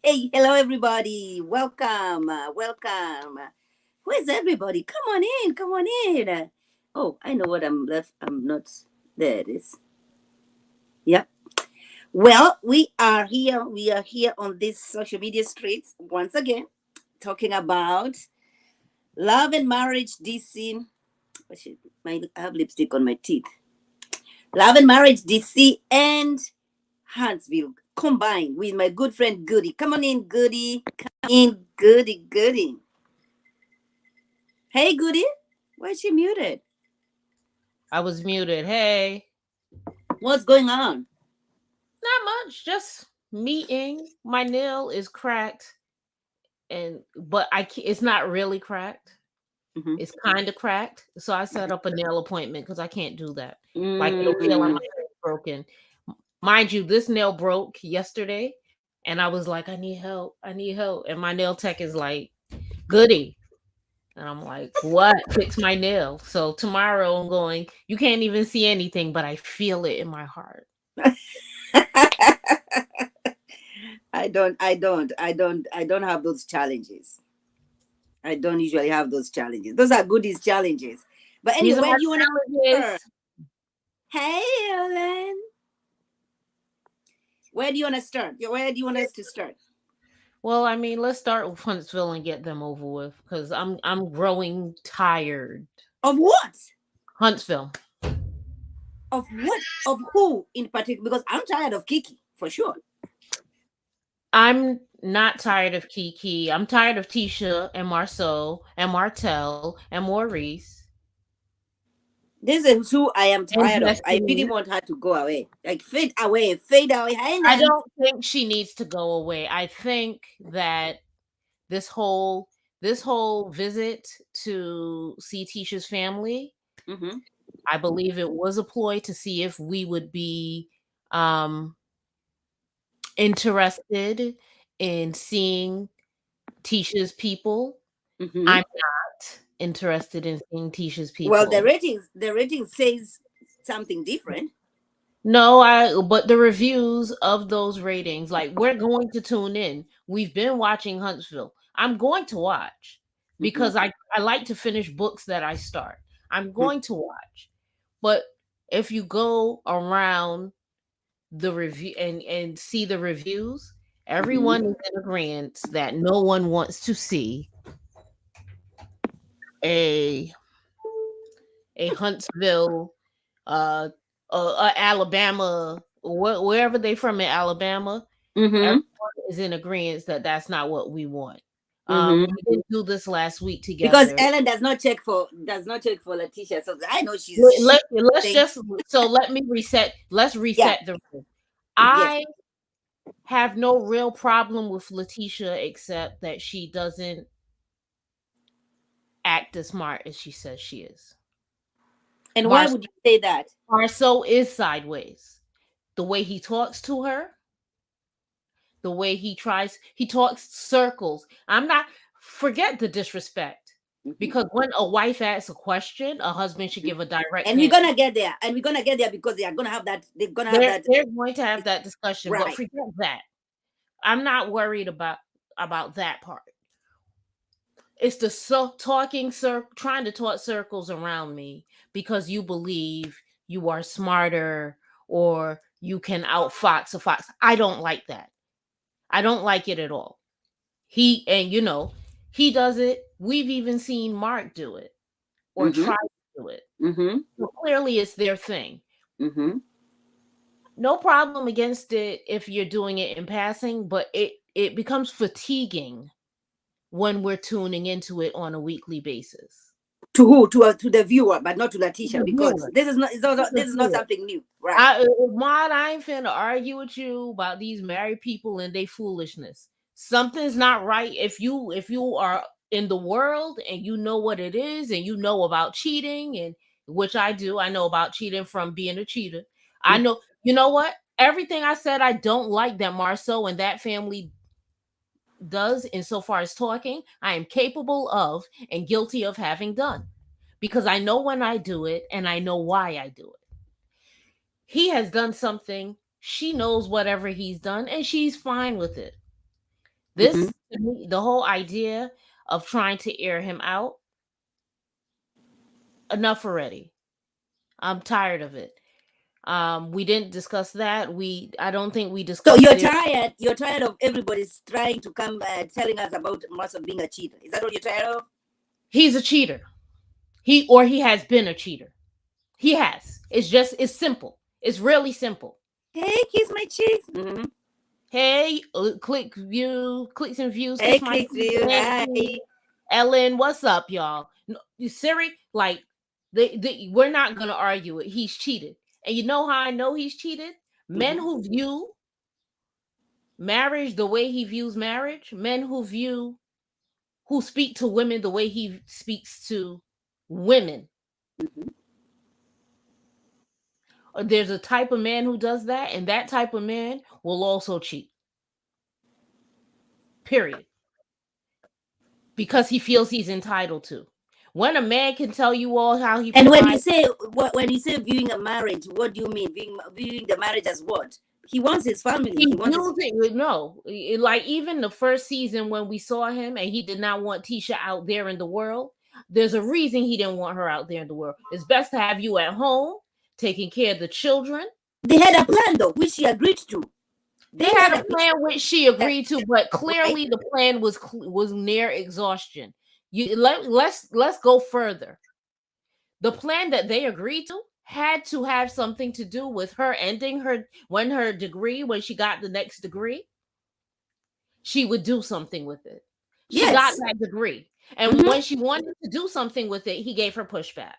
Hey, hello everybody. Welcome, welcome. Where's everybody? Come on in. Oh, I know what I'm left. I'm not. There it is. Yep. Well, we are here. We are here on these social media streets once again, talking about love and marriage, DC. Oh, shit, I have lipstick on my teeth. Love and marriage, DC and Huntsville combined with my good friend Goody. Come on in, Goody. Come in, Goody. Hey, Goody. Why is she muted? I was muted. Hey, What's going on? not much. Just meeting. My nail is cracked, but it's not really cracked. Mm-hmm. It's kind of cracked. So I set up a nail appointment because I can't do that. Like it'll feel like my nail is broken. Mind you, this nail broke yesterday, and I was like, I need help. And my nail tech is like, Goody. And I'm like, what? Fix my nail. So tomorrow I'm going, you can't even see anything, but I feel it in my heart. I don't have those challenges. I don't usually have those challenges. Those are Goody's challenges. But anyway, where do you want to start? Hey, Ellen. Where do you want to start? Where do you want us to start? Well, I mean, let's start with Huntsville and get them over with because I'm growing tired. Of what? Huntsville. Of what? Of who in particular? Because I'm tired of Kiki, for sure. I'm not tired of Kiki. I'm tired of Tisha and Marceau and Martell and Maurice. This is who I am tired of. I really want her to go away. Like fade away. I don't think she needs to go away. I think that this whole visit to see Tisha's family, I believe it was a ploy to see if we would be interested in seeing Tisha's people. I'm not interested in seeing Tisha's people. Well, the ratings says something different. No, but the reviews of those ratings, like we're going to tune in. We've been watching Huntsville. I'm going to watch because I like to finish books that I start. I'm going to watch. But if you go around the review and see the reviews, everyone is in agreement that no one wants to see a Huntsville, Alabama, wherever they from in Alabama. Everyone is in agreement that that's not what we want. We didn't do this last week together because Ellen does not check for Letitia. So I know she's. Let me reset. Let's reset the room. I have no real problem with Letitia except that she doesn't act as smart as she says she is. And why would you say that? Marceau is sideways. The way he talks to her, the way he talks circles. Forget the disrespect. Because when a wife asks a question, a husband should give a direct and we're gonna get there. Because they are gonna have that. They're going to have that discussion. Right. But forget that. I'm not worried about that part. It's the trying to talk circles around me because you believe you are smarter or you can outfox a fox. I don't like that. I don't like it at all. He does it. We've even seen Mark do it or try to do it. So clearly it's their thing. No problem against it if you're doing it in passing, but it becomes fatiguing when we're tuning into it on a weekly basis. To who? To the viewer, but not to Letitia, because this is not something new, right? I ain't finna argue with you about these married people and their foolishness. Something's not right if you in the world and you know what it is and you know about cheating, and which I do. I know about cheating from being a cheater. I know, you know what? Everything I said I don't like that Marceau and that family does insofar as talking, I am capable of and guilty of having done, because I know when I do it and I know why I do it. He has done something, she knows whatever he's done, and she's fine with it. Mm-hmm. This, to me, the whole idea of trying to air him out, enough already. I'm tired of it. We didn't discuss that. I don't think we So discussed you're it. tired. You're tired of everybody's trying to come telling us about Marcel being a cheater. Is that what you're tired of? He's a cheater. He has been a cheater. He has. It's simple. It's really simple. Hey, kiss my cheeks. Mm-hmm. Hey, clicks and views, Hey, kiss my clicks view. Hi. Ellen, what's up, y'all? No, Siri, like, we're not gonna argue it. He's cheated, and you know how I know he's cheated? Men who view marriage the way he views marriage, men who speak to women the way he speaks to women. Mm-hmm. There's a type of man who does that, and that type of man will also cheat. Period. Because he feels he's entitled to. When a man can tell you all how he And provides, when you say viewing a marriage, what do you mean? Viewing the marriage as what? He wants his family. he He wants views it. No, like even the first season when we saw him and he did not want Tisha out there in the world. There's a reason he didn't want her out there in the world. It's best to have you at home taking care of the children. They had a plan though, which she agreed to. They had a plan which she agreed to, but clearly the plan was near exhaustion. Let's go further. The plan that they agreed to had to have something to do with her ending her degree, when she got the next degree. She would do something with it. She got that degree. And when she wanted to do something with it, he gave her pushback.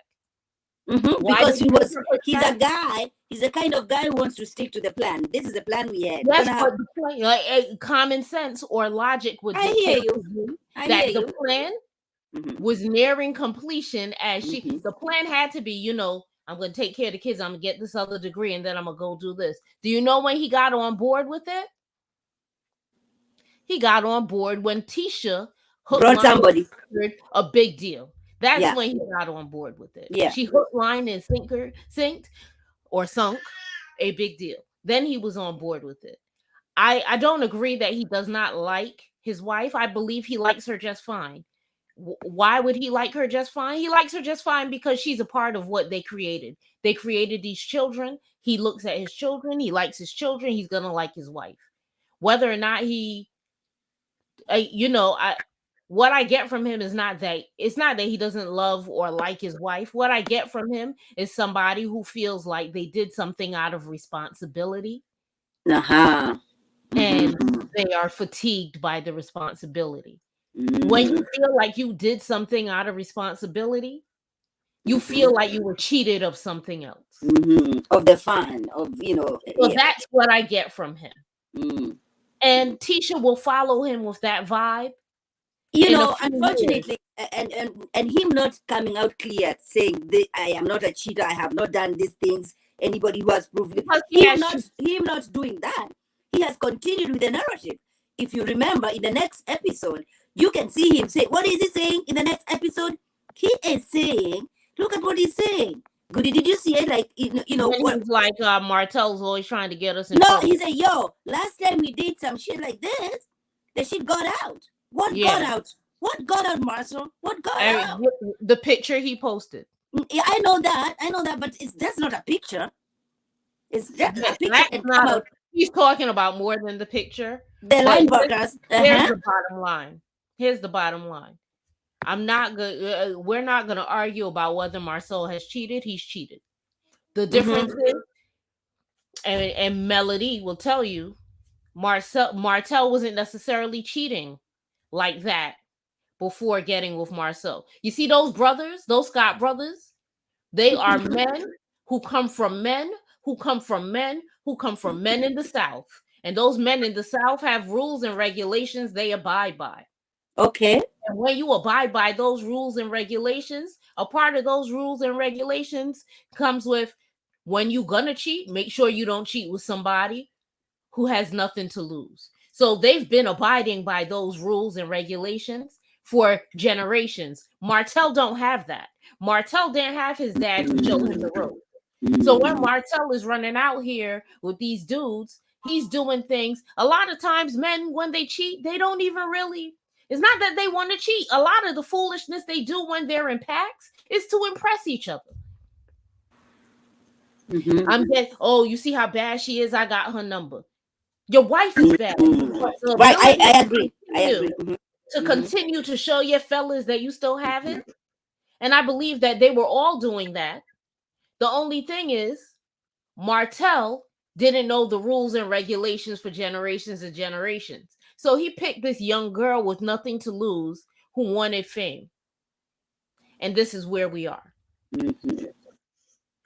Because he's a guy. He's the kind of guy who wants to stick to the plan. This is the plan we had. That's what the plan, like, common sense or logic would dictate that the plan was nearing completion. As the plan had to be, I'm going to take care of the kids. I'm going to get this other degree, and then I'm going to go do this. Do you know when he got on board with it? He got on board when Tisha brought somebody. A big deal. That's when he got on board with it. Yeah. She hooked, line, and sunk a big deal. Then he was on board with it. I don't agree that he does not like his wife. I believe he likes her just fine. Why would he like her just fine? He likes her just fine because she's a part of what they created. They created these children. He looks at his children. He likes his children. He's going to like his wife. Whether or not what I get from him is not that he doesn't love or like his wife. What I get from him is somebody who feels like they did something out of responsibility. And they are fatigued by the responsibility. When you feel like you did something out of responsibility, you feel like you were cheated of something else. Of the fun, So that's what I get from him. And Tisha will follow him with that vibe. Unfortunately, and him not coming out clear saying I am not a cheater, I have not done these things. Anybody who has proved it, him not doing that, he has continued with the narrative. If you remember, in the next episode, you can see him say, what is he saying in the next episode? He is saying, look at what he's saying. Goody, did you see it? Like, what? Like Martell's always trying to get us in trouble. He said, yo, last time we did some shit like this, the shit got out. What got out? What got out, Marcel? What got out? The picture he posted. Yeah, I know that, but that's not a picture. It's just a picture. He's talking about more than the picture. The linebackers. Here's the bottom line. Here's the bottom line. I'm not good. We're not going to argue about whether Marcel has cheated. He's cheated. The difference is, and Melody will tell you, Martell wasn't necessarily cheating like that before getting with Marcel. You see those brothers, those Scott brothers? They are men who come from men who come from men who come from men in the South. And those men in the South have rules and regulations they abide by. Okay. And when you abide by those rules and regulations, a part of those rules and regulations comes with when you're gonna cheat, make sure you don't cheat with somebody who has nothing to lose. So they've been abiding by those rules and regulations for generations. Martell don't have that. Martell didn't have his dad to show him the road. So when Martell is running out here with these dudes, he's doing things. A lot of times, men, when they cheat, they don't even really. It's not that they want to cheat. A lot of the foolishness they do when they're in packs is to impress each other. Mm-hmm. I'm dead. Oh, you see how bad she is? I got her number. Your wife is bad. But the Right. ability I agree. I agree. to continue to show your fellas that you still have it. And I believe that they were all doing that. The only thing is, Martell didn't know the rules and regulations for generations and generations. So he picked this young girl with nothing to lose who wanted fame. And this is where we are. Mm-hmm.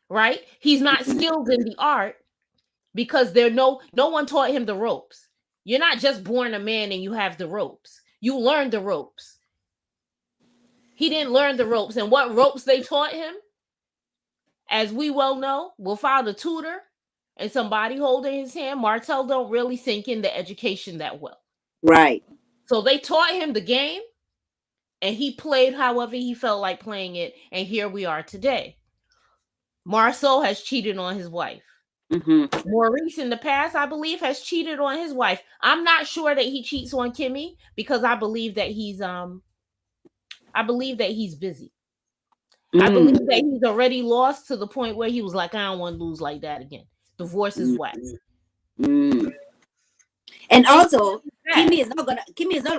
Right? He's not skilled in the art because no one taught him the ropes. You're not just born a man and you have the ropes. You learn the ropes. He didn't learn the ropes. And what ropes they taught him, as we well know, without a tutor and somebody holding his hand, Martell don't really sink into education that well. Right. So they taught him the game and he played however he felt like playing it. And here we are today. Marceau has cheated on his wife. Mm-hmm. Maurice in the past, I believe, has cheated on his wife. I'm not sure that he cheats on Kimmy because I believe that he's busy. I believe that he's already lost to the point where he was like, I don't want to lose like that again. Divorce is whack. And also, Kimmy is not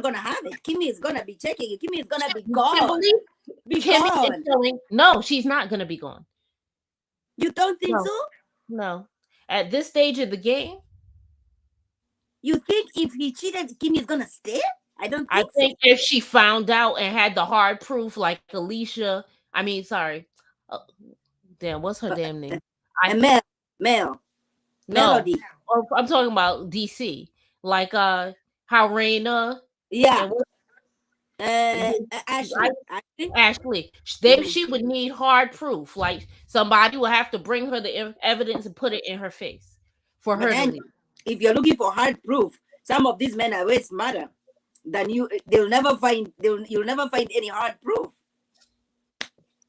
gonna have it. Kimmy is gonna be checking it. Kimmy is gonna be gone. No, she's not gonna be gone. You don't think so? No. At this stage of the game, you think if he cheated, Kimmy is gonna stay? I don't think I think so. If she found out and had the hard proof, like Alicia, damn, what's her damn name? Mel. No, I'm talking about DC. Like how Raina. Yeah. Ashley. She would need hard proof. Like somebody would have to bring her the evidence and put it in her face for her to leave. If you're looking for hard proof, some of these men are way smarter than you. You'll never find any hard proof.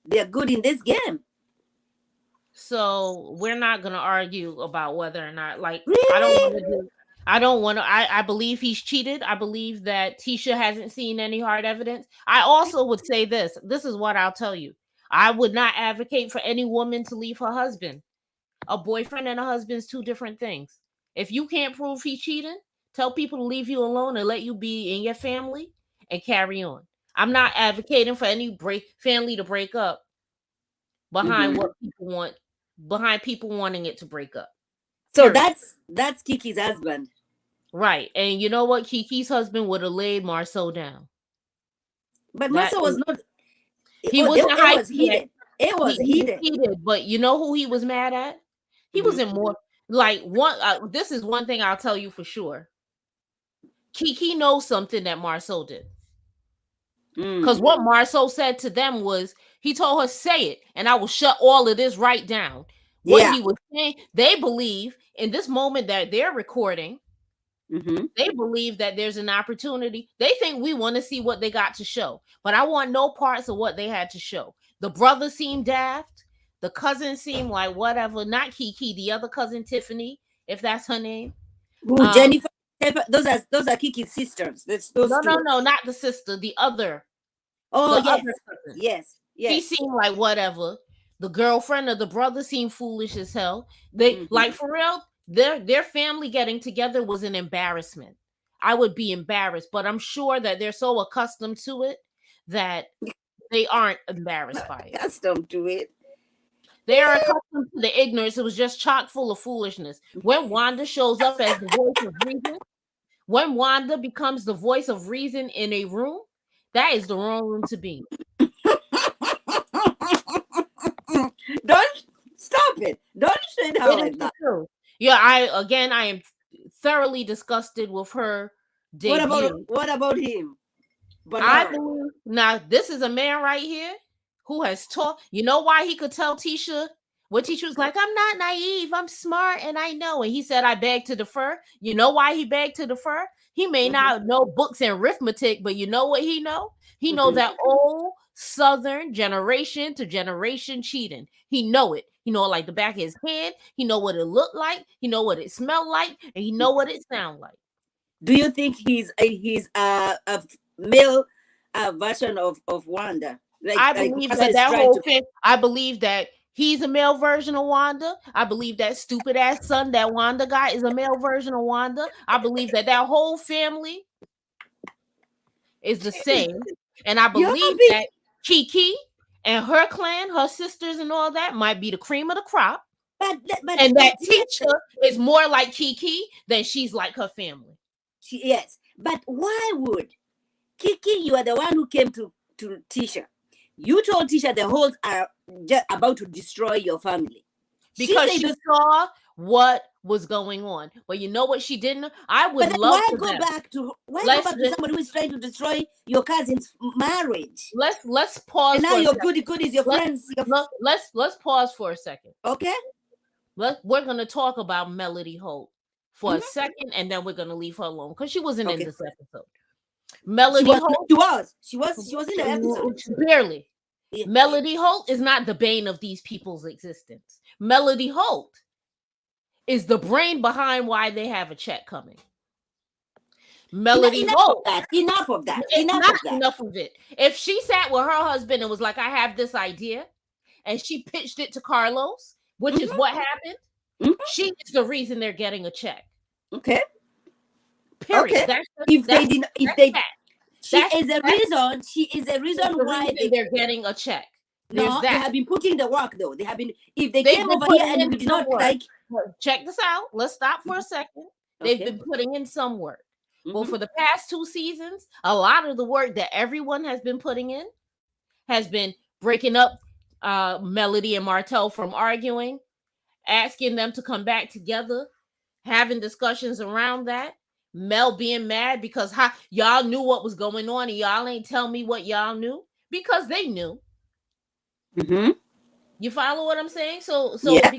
They're good in this game. So we're not gonna argue about whether or not, like, really? I believe he's cheated. I believe that Tisha hasn't seen any hard evidence. I also would say this is what I'll tell you. I would not advocate for any woman to leave her husband. A boyfriend and a husband is two different things. If you can't prove he's cheating, tell people to leave you alone and let you be in your family and carry on. I'm not advocating for any family to break up behind what people want, behind people wanting it to break up. So that's Kiki's husband. Right. And you know what? Kiki's husband would have laid Marceau down. But Marceau was not. He wasn't it was heated. It was heated. But you know who he was mad at? He was in more like one. This is one thing I'll tell you for sure. Kiki knows something that Marceau did. Because what Marceau said to them was, he told her, say it, and I will shut all of this right down. What he was saying, they believe in this moment that they're recording, they believe that there's an opportunity. They think we want to see what they got to show, but I want no parts of what they had to show. The brother seemed daft. The cousin seemed like whatever. Not Kiki, the other cousin, Tiffany, if that's her name. Jennifer. Those are Kiki's sisters. No, not the sister. The other. Oh, yes. Yes. He seemed like whatever. The girlfriend of the brother seemed foolish as hell. They like, for real, their family getting together was an embarrassment. I would be embarrassed, but I'm sure that they're so accustomed to it that they aren't embarrassed by it. Accustomed to it. They are accustomed to the ignorance. It was just chock full of foolishness. When Wanda shows up as the voice of reason, when Wanda becomes the voice of reason in a room, that is the wrong room to be. Don't stop it. Don't say that like that. True. Yeah, I am thoroughly disgusted with her debut. What about him? But I now, believe now this is a man right here who has taught. You know why he could tell Tisha what Tisha was like? I'm not naive. I'm smart, and I know. And he said, "I beg to defer." You know why he begged to defer? He may mm-hmm, not know books and arithmetic, but you know what he know? He know mm-hmm. that old Southern generation to generation cheating. He know it. He know it like the back of his head. He know what it looked like. He know what it smelled like, and he know what it sound like. Do you think he's a male version of Wanda? I Like believe Wanda that is that trying whole to. thing. I believe that he's a male version of Wanda. I believe that stupid ass son that Wanda got is a male version of Wanda. I believe that that whole family is the same, and I You're believe being, that Kiki and her clan, her sisters, and all that might be the cream of the crop, and but that yes, teacher is more like Kiki than she's like her family. yes. But why would Kiki? You are the one who came to Tisha. You told Tisha the holes are just about to destroy your family. Because She she said, saw what was going on. But you know what she didn't? I would but then love for them. why go Let's back to somebody who is trying to destroy your cousin's marriage? let's pause And now for a your second. goody goodies, your Let's friends, let's pause for a second. okay? We're gonna talk about Melody Holt for a Mhm. second, and then we're gonna leave her alone because she wasn't in Okay. this episode. She Melody was, Holt she was in the episode. barely. Yeah. Melody Holt is not the bane of these people's existence. Melody Holt is the brain behind why they have a check coming. Melody Enough of Holt. that. Enough of that. It's Enough not of that. enough of it. If she sat with her husband and was like, I have this idea, and she pitched it to Carlos, which is Mhm, what happened, mhm. she is the reason they're getting a check. Okay. Period. Okay. If they did, if they, that. she is a reason. She is a That's reason the why reason they're getting a check. There's no, they that. have been putting the work though. They have been. If they They've came been over here putting and in we did some not work. like, Check this out. Let's stop for a second. They've okay. been putting in some work. Well, Mhm. for the past 2 seasons, a lot of the work that everyone has been putting in has been breaking up Melody and Martell from arguing, asking them to come back together, having discussions around that. Mel being mad because y'all knew what was going on and y'all ain't tell me what y'all knew because they knew. Mhm. You follow what I'm saying? So Yeah. it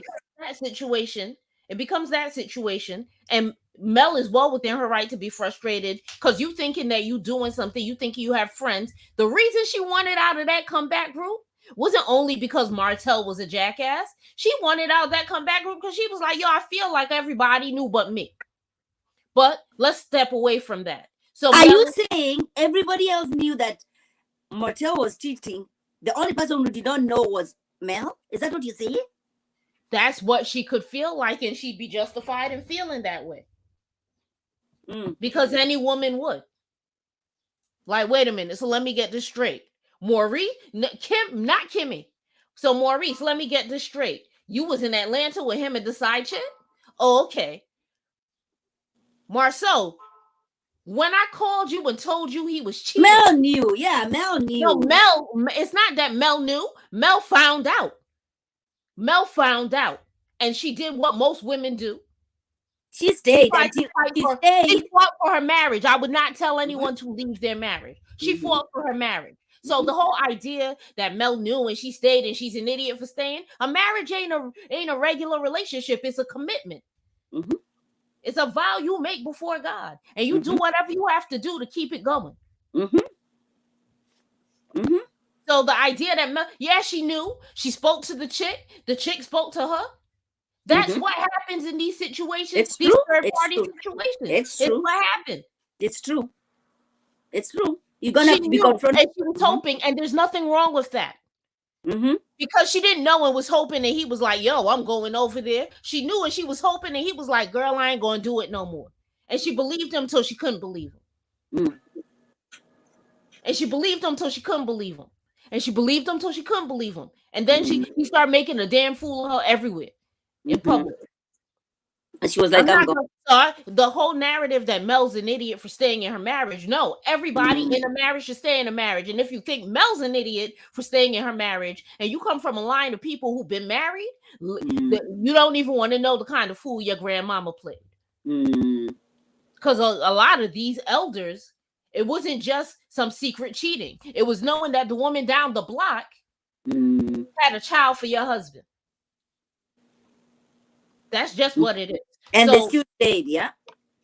becomes that situation, and Mel is well within her right to be frustrated because you thinking that you doing something, you think you have friends. The reason she wanted out of that comeback group wasn't only because Martell was a jackass. She wanted out of that comeback group because she was like, yo, I feel like everybody knew but me. But let's step away from that. So Are you Mel, saying everybody else knew that Martel was cheating? The only person who did not know was Mel? Is that what you say? that's what she could feel like, and she'd be justified in feeling that way. Because any woman would. Like, wait a minute. So let me get this straight. Maurice, Kim, not Kimmy. So Maurice, let me get this straight. You was in Atlanta with him at the side chick? Oh, okay. Marceau, when I called you and told you he was cheating. Mel knew. Yeah, Mel knew. No, Mel, it's not that Mel knew. Mel found out. Mel found out. And she did what most women do. She stayed She stayed. fought for her marriage. I would not tell anyone to leave their marriage. She fought for her marriage. So the whole idea that Mel knew and she stayed and she's an idiot for staying, a marriage ain't a regular relationship. It's a commitment. Mm-hmm. It's a vow you make before God, and you do whatever you have to do to keep it going. So the idea that Mel, yeah, she knew. She spoke to the chick. The chick spoke to her. That's what happens in these situations. It's these true. third-party situations. It's true. What happened. It's true. It's true. You're gonna have to be knew, confronted. and she was hoping, and there's nothing wrong with that. Because she didn't know and was hoping, and he was like, "Yo, I'm going over there." She knew, and she was hoping, and he was like, "Girl, I ain't gonna do it no more." And she believed him till she couldn't believe him. And she believed him till she couldn't believe him. And she believed him till she couldn't believe him. And then he started making a damn fool of her everywhere in public. And she was like, I'm not sorry. The whole narrative that Mel's an idiot for staying in her marriage. No, everybody in a marriage should stay in a marriage. And if you think Mel's an idiot for staying in her marriage, and you come from a line of people who've been married, you don't even want to know the kind of fool your grandmama played. Because a lot of these elders It wasn't just some secret cheating. It was knowing that the woman down the block had a child for your husband. That's just what it is. And so, they still stayed, yeah?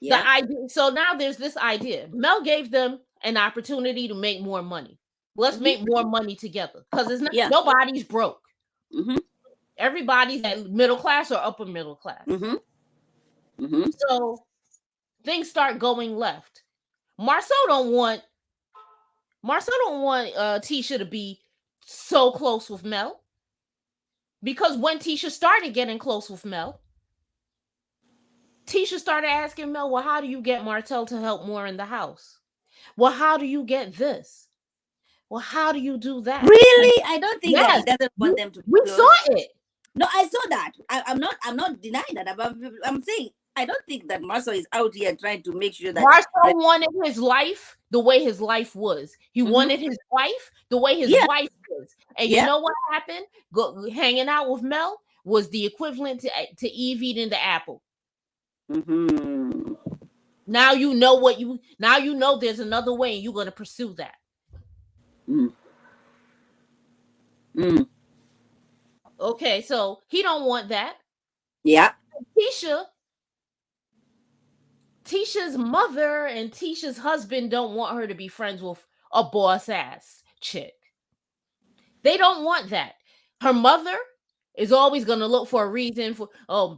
Yeah. The idea, so now there's this idea. Mel gave them an opportunity to make more money. Let's make more money together. Because it's not nobody's broke. Everybody's at middle class or upper middle class. So things start going left. Marcel don't want Tisha to be so close with Mel. Because when Tisha started getting close with Mel, Tisha started asking Mel, well, how do you get Martel to help more in the house? Well, how do you get this? Well, how do you do that? Really? I don't think that he doesn't want them to be close. We saw it. No, I saw that. I'm not denying that. I'm saying I don't think that Marcel is out here trying to make sure that Marcel wanted his life the way his life was. He wanted his wife the way his wife was. And you know what happened? Hanging out with Mel was the equivalent to Eve eating the apple. Now you know there's another way and you're going to pursue that. Okay, so he don't want that. Yeah. Tisha's mother and Tisha's husband don't want her to be friends with a boss ass chick. They don't want that. Her mother is always going to look for a reason for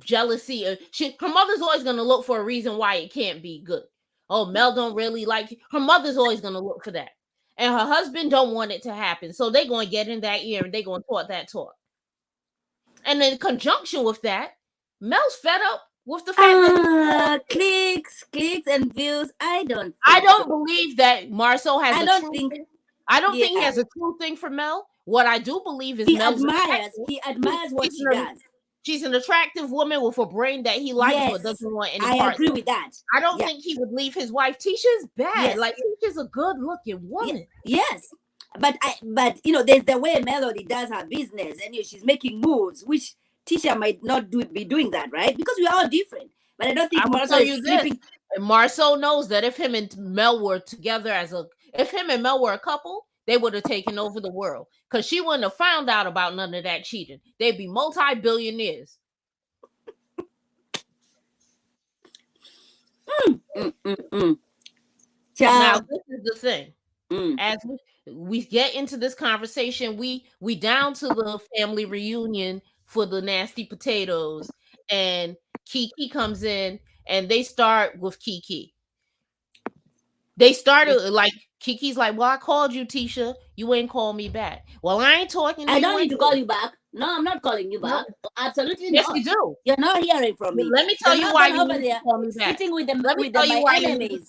jealousy. Her mother's always going to look for a reason why it can't be good. Oh, Mel don't really like it. Her mother's always going to look for that. And her husband don't want it to happen. So they're going to get in that ear and they're going to talk that talk. And in conjunction with that, Mel's fed up with the fact that clicks and views. I don't believe that Marcel has I don't think he has a true thing for Mel. What I do believe is he admires what she does. She's an attractive woman with a brain that he likes but doesn't want any part. I agree with that. I don't think he would leave his wife. Tisha's bad. Like Tisha's a good looking woman. Yes. But there's the way Melody does her business, and she's making moves, which Tisha might not be doing that, right? Because we are all different. But I don't think Marcel is sleeping. Marcel knows that if him and Mel were together if him and Mel were a couple, they would have taken over the world. Because she wouldn't have found out about none of that cheating. They'd be multi-billionaires. Now, this is the thing. As we get into this conversation, we down to the family reunion for the nasty potatoes, and Kiki comes in, and they start with Kiki. They started like Kiki's like, well, I called you, Tisha. You ain't call me back. Well, I ain't talking to you. I don't need to call you back. No, I'm not calling you back. No. Absolutely yes, not. Yes, you do. You're not hearing from me. Let me tell you why you need to call me back. Sitting with them, with my enemies.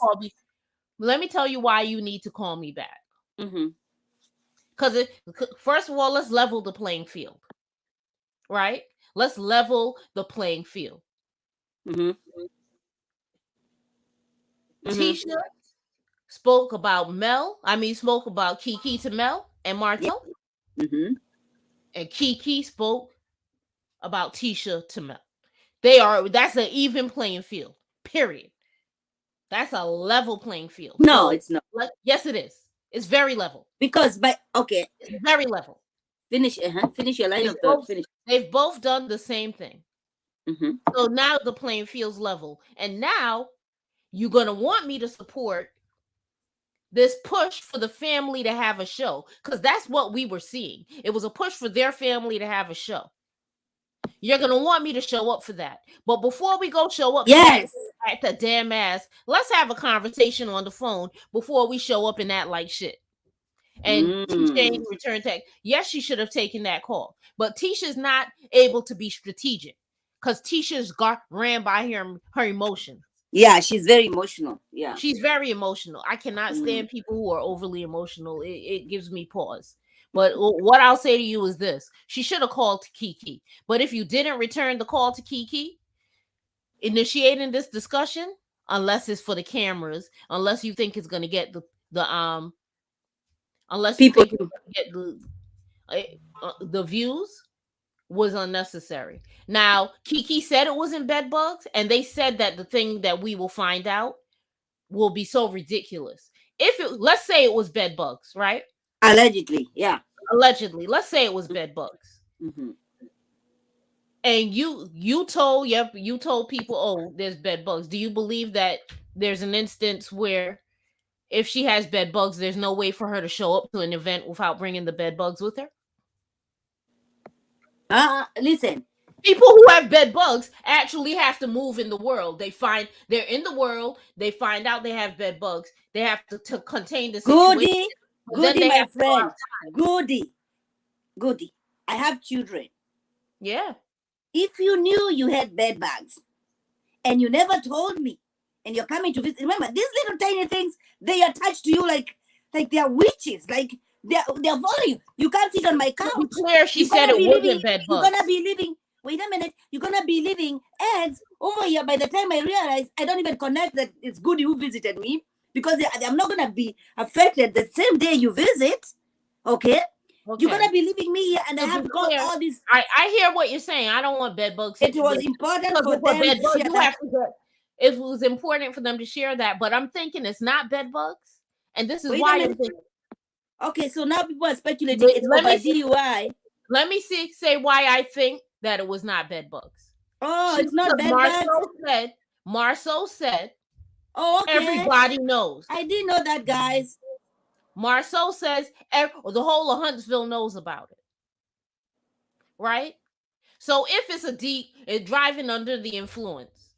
Let me tell you why you need to call me back. Because first of all, let's level the playing field. Right? Let's level the playing field. Tisha spoke about Kiki to Mel and Martel. And Kiki spoke about Tisha to Mel. That's an even playing field, period. That's a level playing field. No, it's not. Yes, it is. It's very level. Because, it's very level. Finish your line of thought. They've both done the same thing. So now the playing field's level. And now you're going to want me to support this push for the family to have a show. Because that's what we were seeing. It was a push for their family to have a show. You're going to want me to show up for that. But before we go show up at the damn ass, let's have a conversation on the phone before we show up and act like shit. And Tisha return text. Yes, she should have taken that call. But Tisha's not able to be strategic because Tisha's ran by her emotions. Yeah, she's very emotional. Yeah. She's very emotional. I cannot stand people who are overly emotional. It gives me pause. But what I'll say to you is this. She should have called to Kiki. But if you didn't return the call to Kiki, initiating this discussion, unless it's for the cameras, unless you think it's going to get unless people get the views, was unnecessary. Now, Kiki said it wasn't bed bugs, and they said that the thing that we will find out will be so ridiculous. let's say it was bed bugs, right? Allegedly, yeah. Allegedly, let's say it was bed bugs. Mm-hmm. And you told people, oh, there's bed bugs. Do you believe that there's an instance where if she has bed bugs, there's no way for her to show up to an event without bringing the bed bugs with her? Listen. People who have bed bugs actually have to move in the world. They're in the world. They find out they have bed bugs. They have to contain the situation. Goody, my friend. Goody. I have children. Yeah. If you knew you had bed bugs and you never told me, and you're coming to visit, remember these little tiny things, they attach to you like they're witches, like they're following you. You can't sit on my couch. To be clear, she said it wasn't bed bugs. You're gonna be living. Wait a minute. You're gonna be living eggs over here. By the time I realize, I don't even connect that it's Goody who visited me, because I'm not gonna be affected the same day you visit. Okay. You're gonna be leaving me here, and I have got all this. I hear what you're saying. I don't want bed bugs. It was important for them to share that. It was important for them to share that, but I'm thinking it's not bed bugs, and this is why I'm thinking. Okay, so now people are speculating it's over DUI. Let me say why I think that it was not bed bugs. Oh, it's not bed bugs. Marceau said. Oh, okay. Everybody knows. I didn't know that, guys. Marceau says the whole of Huntsville knows about it. Right? So if it's driving under the influence,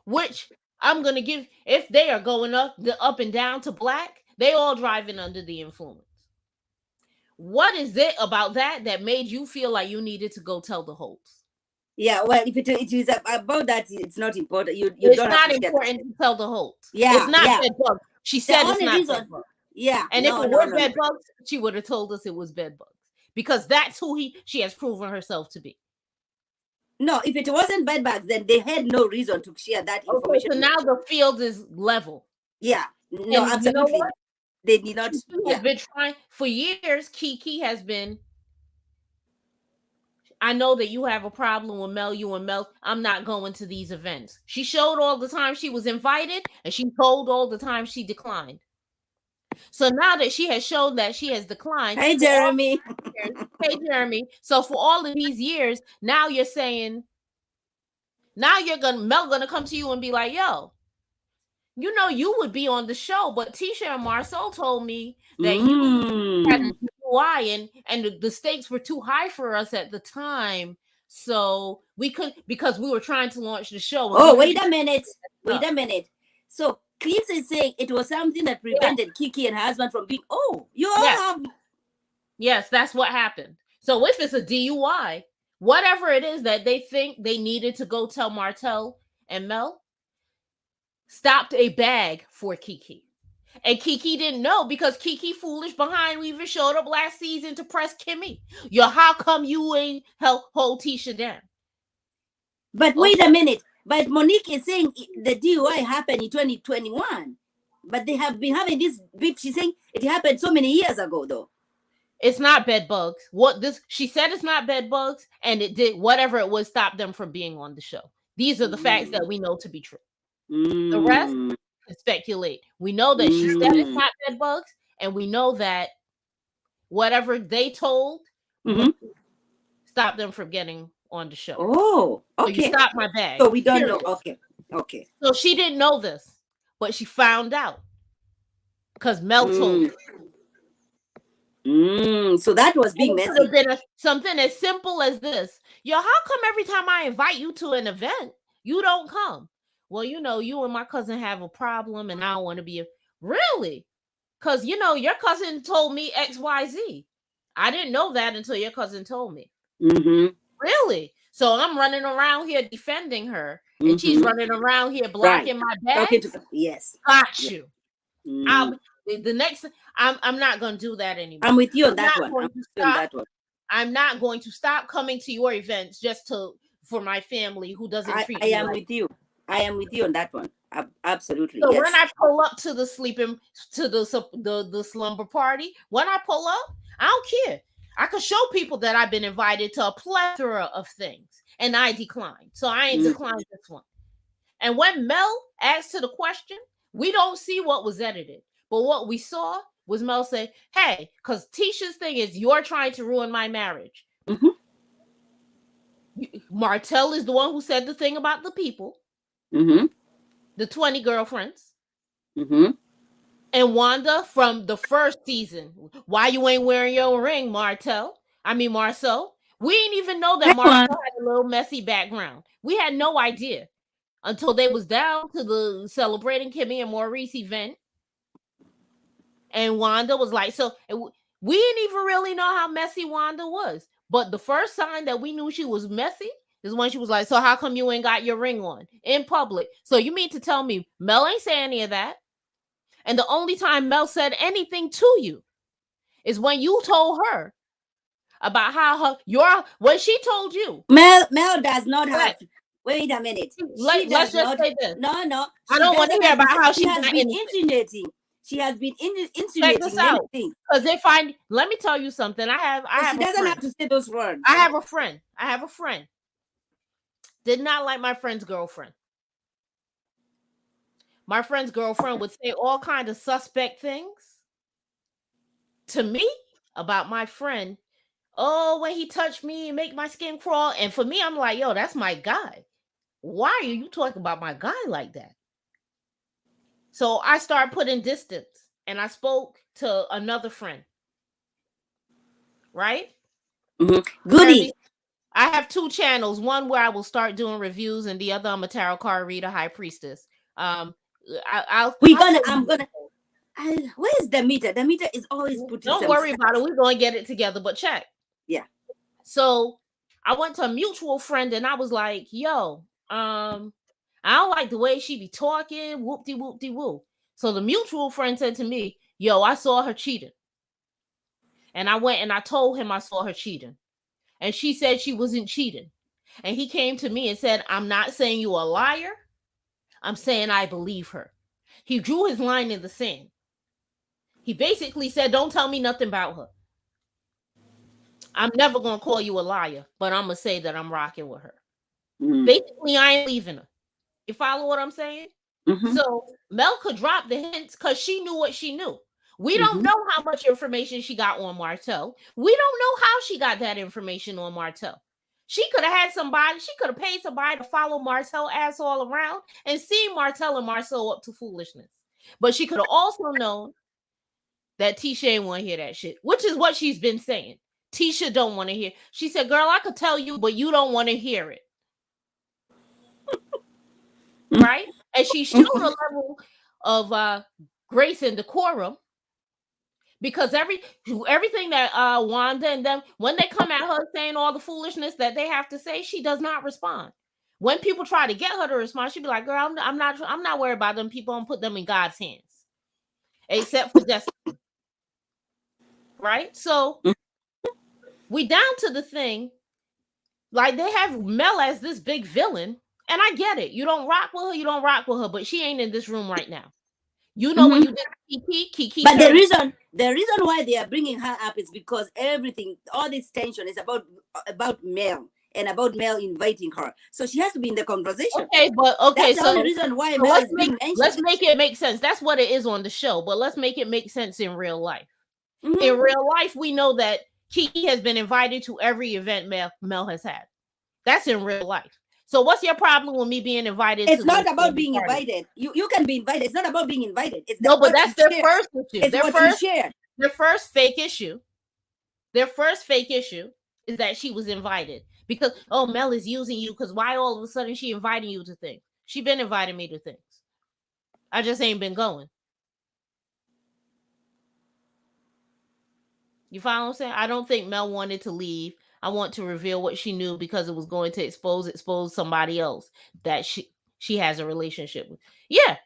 which I'm going to give, if they are going up and down to black, they all driving under the influence. What is it about that made you feel like you needed to go tell the Holts? Yeah, well, if it is about that, it's not important. It's not important to tell the Holts. Yeah, it's not bed bugs. She said it's not bed bugs. Yeah, and if it were bed bugs, she would have told us it was bed bugs, because that's who she has proven herself to be. No, if it wasn't bed bugs, then they had no reason to share that information. Okay, so now the field is level. Yeah, no, and absolutely. You know, they did not. Has been trying for years. Kiki has been. I know that you have a problem with Mel. You and Mel. I'm not going to these events. She showed all the time she was invited, and she told all the time she declined. So now that she has shown that she has declined. Hey, Jeremy. Hey, Jeremy. So for all of these years, now you're saying. Now Mel gonna come to you and be like, "Yo, you know you would be on the show, but Tisha and Marceau told me that you had a DUI and the stakes were too high for us at the time, so we could, because we were trying to launch the show." Oh, wait a minute. So Cliff is saying it was something that prevented Kiki and her husband from being. Oh, you all have. Yes, that's what happened. So if it's a DUI, whatever it is that they think they needed to go tell Martell and Mel, stopped a bag for Kiki. And Kiki didn't know, because Kiki foolish behind even showed up last season to press Kimmy. How come you ain't hold Tisha down? But wait a minute. But Monique is saying the DUI happened in 2021. But they have been having this beef. She's saying it happened so many years ago, though. It's not bed bugs. She said it's not bed bugs, and it did whatever it was, stop them from being on the show. These are the facts that we know to be true. The rest, speculate. We know that she said it's not bed bugs, and we know that whatever they told stopped them from getting on the show. Oh, okay. So you stopped my bag. So we don't know. Okay. So she didn't know this, but she found out because Mel told her. So that was being messy. It could have been something as simple as this. How come every time I invite you to an event, you don't come? Well, you and my cousin have a problem, and I don't want to be really, because your cousin told me XYZ. I didn't know that until your cousin told me. Really? So I'm running around here defending her, and she's running around here blocking my back. Yes, got you. The next, I'm not going to do that anymore. I'm with you on that one. I'm not going to stop coming to your events just for my family who doesn't treat me. I am with you. I am with you on that one. Absolutely. So when I pull up to the slumber party, when I pull up, I don't care. I can show people that I've been invited to a plethora of things, and I declined. So I ain't declined this one. And when Mel asked her the question, we don't see what was edited. But what we saw was Mel say, hey, because Tisha's thing is, you're trying to ruin my marriage. Mm-hmm. Martell is the one who said the thing about the people, the 20 girlfriends. And Wanda from the first season. Why you ain't wearing your ring, Marcel? We didn't even know that Marcel had a little messy background. We had no idea until they was down to the celebrating Kimmy and Maurice event. And Wanda was like, so we didn't even really know how messy Wanda was. But the first sign that we knew she was messy is when she was like, so how come you ain't got your ring on in public? So you mean to tell me Mel ain't saying any of that? And the only time Mel said anything to you is when you told her about how when she told you. Mel does not have. Wait a minute. Let's just say this. No. I don't want to hear about how she has been insinuating. She has been insinuating. Check this out. Because let me tell you something. She doesn't have to say those words. I have a friend. Did not like my friend's girlfriend. My friend's girlfriend would say all kinds of suspect things to me about my friend. Oh, when he touched me and make my skin crawl. And for me, I'm like, yo, that's my guy. Why are you talking about my guy like that? So I started putting distance and I spoke to another friend. Right? Goody. I have 2 channels. One where I will start doing reviews, and the other I'm a tarot card reader, high priestess. Where's the meter? The meter is always put. Don't worry about it. We're gonna get it together. But check. Yeah. So I went to a mutual friend and I was like, yo, I don't like the way she be talking, whoop-de-whoop-de-woo. So the mutual friend said to me, yo, I saw her cheating. And I went and I told him I saw her cheating. And she said she wasn't cheating. And he came to me and said, I'm not saying you a liar. I'm saying I believe her. He drew his line in the sand. He basically said, don't tell me nothing about her. I'm never going to call you a liar, but I'm going to say that I'm rocking with her. Basically, I ain't leaving her. You follow what I'm saying? So Mel could drop the hints because she knew what she knew. We don't know how much information she got on Martell. We don't know how she got that information on Martell. She could have had somebody, she could have paid somebody to follow Martell ass all around and see Martell and Marcel up to foolishness. But she could have also known that Tisha ain't want to hear that shit, which is what she's been saying. Tisha don't want to hear. She said, girl, I could tell you, but you don't want to hear it. Right? And she showed a level of grace and decorum because everything that Wanda and them, when they come at her saying all the foolishness that they have to say, she does not respond. When people try to get her to respond, she'd be like, girl, I'm not worried about them people. I'm put them in God's hands. Except for destiny. Right? So we down to the thing. Like they have Mel as this big villain. And I get it. You don't rock with her, but she ain't in this room right now. You know what you did to Kiki. But the reason why they are bringing her up is because all this tension is about Mel and about Mel inviting her. So she has to be in the conversation. That's so the reason why Mel is being mentioned. Let's make it make sense. That's what it is on the show, but let's make it make sense in real life. In real life, we know that Kiki has been invited to every event Mel has had. That's in real life. So what's your problem with me being invited? It's not about being invited. You can be invited. It's not about being invited. It's but that's their first issue. It's what you share. Their first fake issue. Their first fake issue is that she was invited because Mel is using you. Because why all of a sudden she inviting you to things? She been inviting me to things. I just ain't been going. You follow what I'm saying? I don't think Mel wanted to leave. I want to reveal what she knew because it was going to expose somebody else that she has a relationship with. Yeah.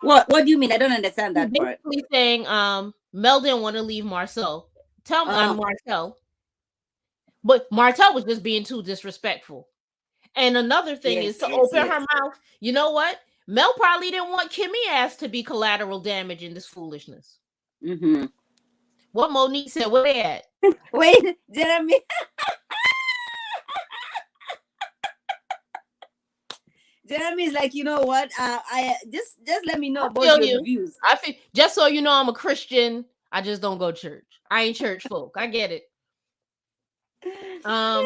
What do you mean? I don't understand that part. Basically saying Mel didn't want to leave Marcel. Tell me Marcel. But Marcel was just being too disrespectful. And another thing is to open her mouth. You know what? Mel probably didn't want Kimmy ass to be collateral damage in this foolishness. What Monique said, where they at? Wait, Jeremy. Jeremy's like, you know what? I just let me know I about feel your you. reviews. I feel, just so you know, I'm a Christian. I just don't go to church. I ain't church folk. I get it. Damn,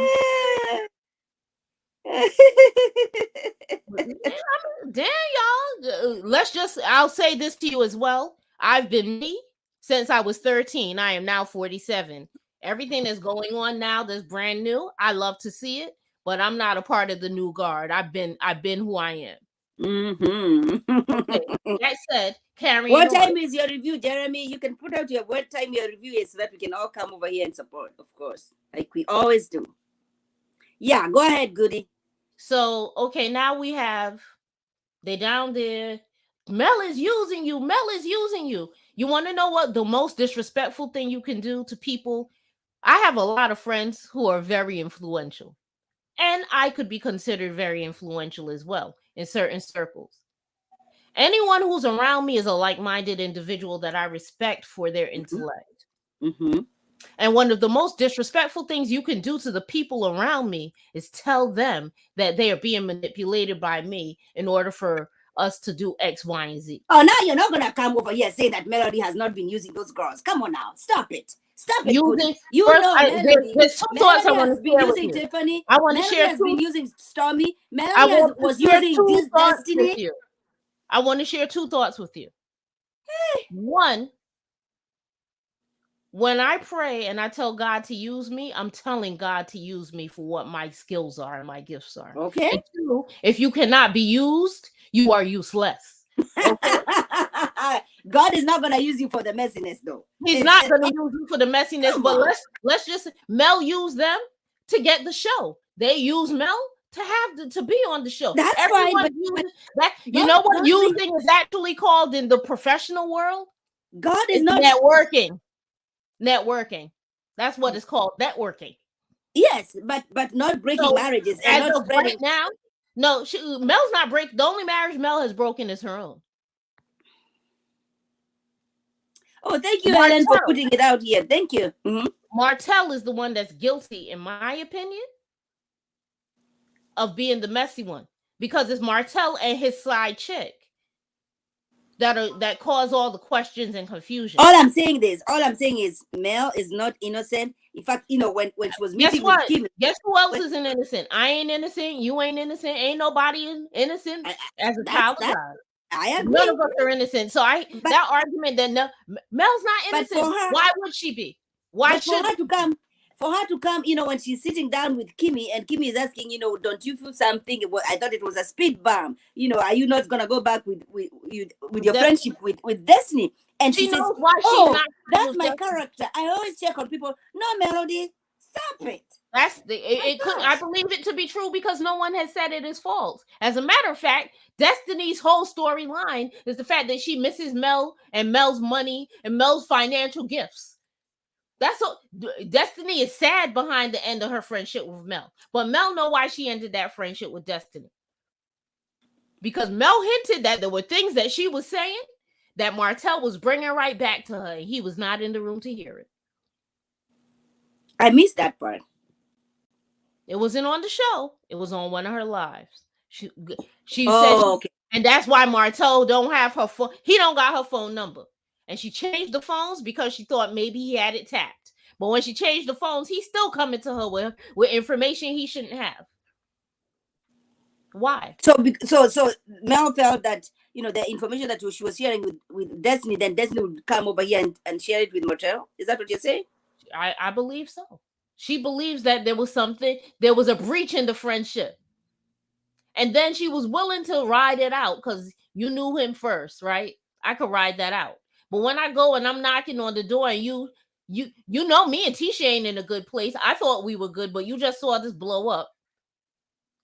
y'all. I'll say this to you as well. I've been me since I was 13. I am now 47. Everything that's going on now that's brand new, I love to see it, but I'm not a part of the new guard. I've been who I am. Okay. That said, carrying what on. time is your review, Jeremy? You can put out what time your review is so that we can all come over here and support, of course, like we always do. Yeah, go ahead, Goody. So, okay, now we have they down there. Mel is using you. Mel is using you. You want to know what the most disrespectful thing you can do to people? I have a lot of friends who are very influential, and I could be considered very influential as well in certain circles. Anyone who's around me is a like-minded individual that I respect for their intellect. Mm-hmm. And one of the most disrespectful things you can do to the people around me is tell them that they are being manipulated by me in order for us to do X, Y, and Z. Oh, now you're not gonna come over here and say that Melody has not been using those girls. Come on now, stop it. Stop it, Goody. You first, know, Melody. there's two thoughts I Melody want has to been share with using you. Tiffany. I want to Melody share has two. been using Stormy. I Melody want was to share using two this thoughts Destiny. with you. I want to share two thoughts with you. One, when I pray and I tell God to use me, I'm telling God to use me for what my skills are and my gifts are. Okay. And two, if you cannot be used, you are useless. Okay? God is not gonna use you for the messiness, though. He's not gonna use you for the messiness, but let's just Mel use them to get the show. They use Mel to be on the show. That's Everyone fine, uses that. You know what using is actually called in the professional world? God is not networking. Networking. That's what it's called. Networking. Yes, but not breaking marriages and not spreading. Right now, no, Mel's not breaking. The only marriage Mel has broken is her own. Oh, thank you, Ellen, for putting it out here. Thank you. Mm-hmm. Martell is the one that's guilty, in my opinion, of being the messy one, because it's Martell and his side chick that cause all the questions and confusion. All I'm saying is Mel is not innocent. In fact, you know, when she was meeting with Kim, guess who else isn't innocent? I ain't innocent. You ain't innocent. Ain't nobody innocent as a child of God. I agree. None of us are innocent. So that argument that Mel's not innocent. Why would she be? Why should for her to come, you know, when she's sitting down with Kimmy and Kimmy is asking, you know, don't you feel something? I thought it was a speed bump. You know, are you not gonna go back with your friendship with Destiny? And she says, why she's not. That's my character. I always check on people. No, Melody, stop it. That's it could. I believe it to be true because no one has said it is false. As a matter of fact, Destiny's whole storyline is the fact that she misses Mel and Mel's money and Mel's financial gifts. That's what Destiny is sad behind the end of her friendship with Mel. But Mel know why she ended that friendship with Destiny. Because Mel hinted that there were things that she was saying that Martell was bringing right back to her. And he was not in the room to hear it. I missed that part. It wasn't on the show. It was on one of her lives. She said, okay. And that's why Martell don't have her phone. He don't got her phone number. And she changed the phones because she thought maybe he had it tapped. But when she changed the phones, he's still coming to her with information he shouldn't have. Why? So Mel felt that, you know, the information that she was sharing with Destiny, then Destiny would come over here and share it with Martell. Is that what you're saying? I believe so. She believes that there was a breach in the friendship. And then she was willing to ride it out because you knew him first, right? I could ride that out. But when I go and I'm knocking on the door and you know me and Tisha ain't in a good place. I thought we were good, but you just saw this blow up.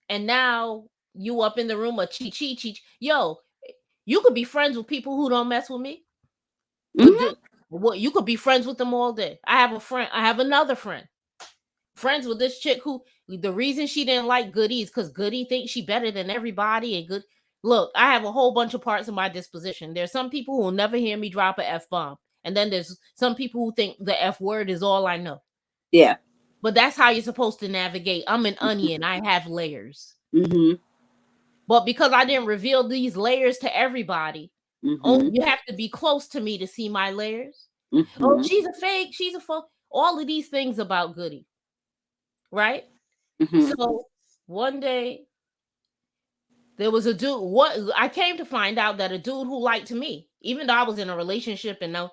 And now you up in the room of chi. Yo, you could be friends with people who don't mess with me. Mm-hmm. You could be friends with them all day. I have another friend. Friends with this chick who the reason she didn't like Goody is because Goody thinks she better than everybody and good. Look, I have a whole bunch of parts of my disposition. There's some people who will never hear me drop an F-bomb. And then there's some people who think the F word is all I know. Yeah. But that's how you're supposed to navigate. I'm an onion. I have layers. Mm-hmm. But because I didn't reveal these layers to everybody, oh, you have to be close to me to see my layers. Oh, she's a fake. She's a full. All of these things about Goody, right? So one day there was a dude. What I came to find out that a dude who liked me, even though I was in a relationship, and no,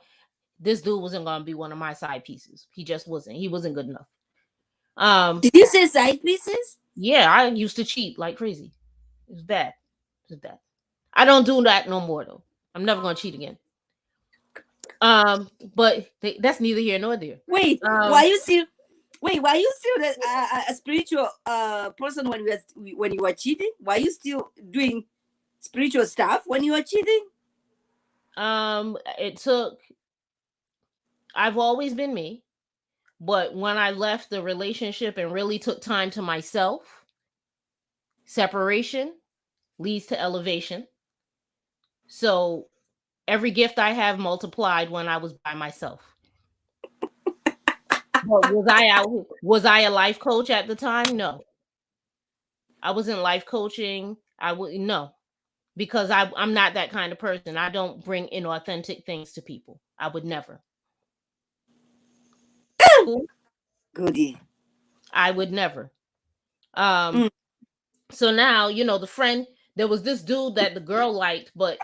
this dude wasn't going to be one of my side pieces. He just wasn't. He wasn't good enough. Did you say side pieces? Yeah, I used to cheat like crazy. It was bad. It was bad. I don't do that no more though. I'm never going to cheat again. But that's neither here nor there. Wait, why you still a spiritual person when you were cheating? Why you still doing spiritual stuff when you were cheating? I've always been me, but when I left the relationship and really took time to myself, separation leads to elevation. So every gift I have multiplied when I was by myself. But was I a life coach at the time? No. I wasn't life coaching. No. Because I'm not that kind of person. I don't bring inauthentic things to people. I would never. Goody. I would never. So now, the friend, there was this dude that the girl liked, but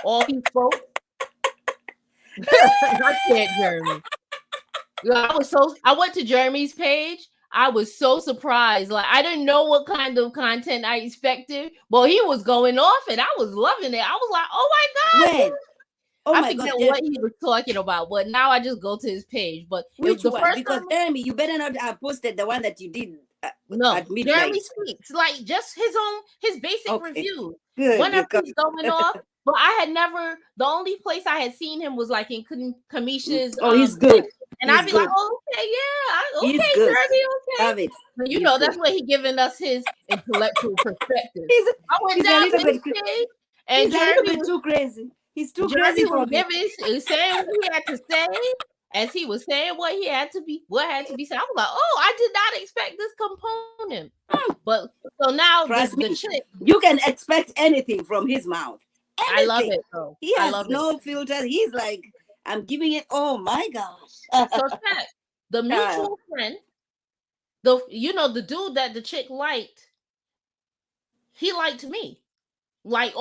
all he spoke. I can't, Jeremy. I went to Jeremy's page. I was so surprised. Like, I didn't know what kind of content I expected, but he was going off and I was loving it. I was like, oh my God. When? Oh I forget what he was talking about, but now I just go to his page. But which one? Because Jeremy, you better not have posted the one that you did. No, Jeremy speaks like just his basic review. Good. Whenever he's going off, but I had never. The only place I had seen him was like in Kamisha's. Oh, he's good. And I'd be like, oh, okay, yeah, okay, Jeremy, okay. Love it. But that's where he giving us his intellectual perspective. I went down to his page, and Jeremy was too crazy. He's too Jeremy crazy. Was saying what he had to say. As he was saying what had to be said, I was like, "Oh, I did not expect this component." But so now, the chick, you can expect anything from his mouth. Anything. I love it, though. He has no filter. He's like, "I'm giving it." Oh my gosh! So the mutual friend, the dude that the chick liked, he liked me. Like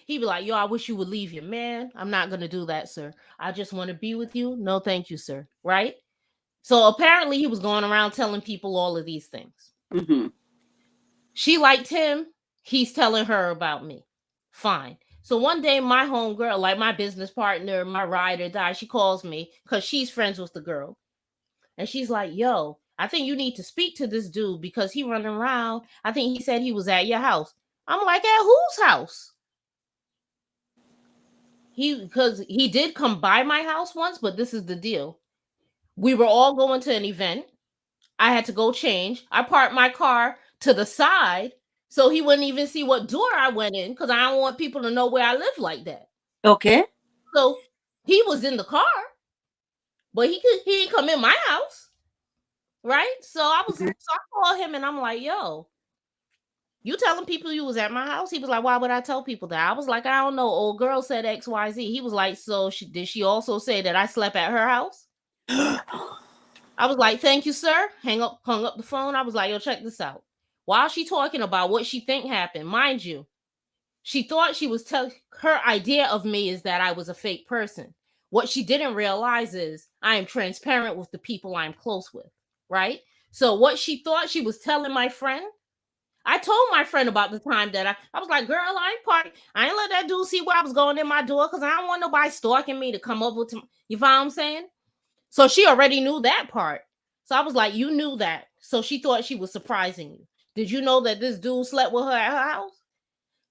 he'd be like, yo, I wish you would leave your man. I'm not gonna do that, sir. I just want to be with you. No, thank you, sir. Right? So apparently he was going around telling people all of these things. She liked him. He's telling her about me. Fine. So one day my homegirl, like my business partner, my ride or die, she calls me because she's friends with the girl. And she's like, yo, I think you need to speak to this dude because he running around. I think he said he was at your house. I'm like, at whose house? Because he did come by my house once, but this is the deal. We were all going to an event. I had to go change. I parked my car to the side so he wouldn't even see what door I went in because I don't want people to know where I live like that. Okay. So he was in the car, but he didn't come in my house. Right? So I called him and I'm like, yo, you telling people you was at my house? He was like, why would I tell people that? I was like, I don't know. Old girl said XYZ. He was like, so did she also say that I slept at her house? I was like, thank you, sir. Hung up the phone. I was like, yo, check this out. While she talking about what she think happened, mind you, she thought she was her idea of me is that I was a fake person. What she didn't realize is I am transparent with the people I'm close with, right? So what she thought she was telling my friend, I told my friend about the time that I was like, girl, I ain't let that dude see where I was going in my door because I don't want nobody stalking me to come up with, you know what I'm saying? So she already knew that part. So I was like, you knew that. So she thought she was surprising you. Did you know that this dude slept with her at her house?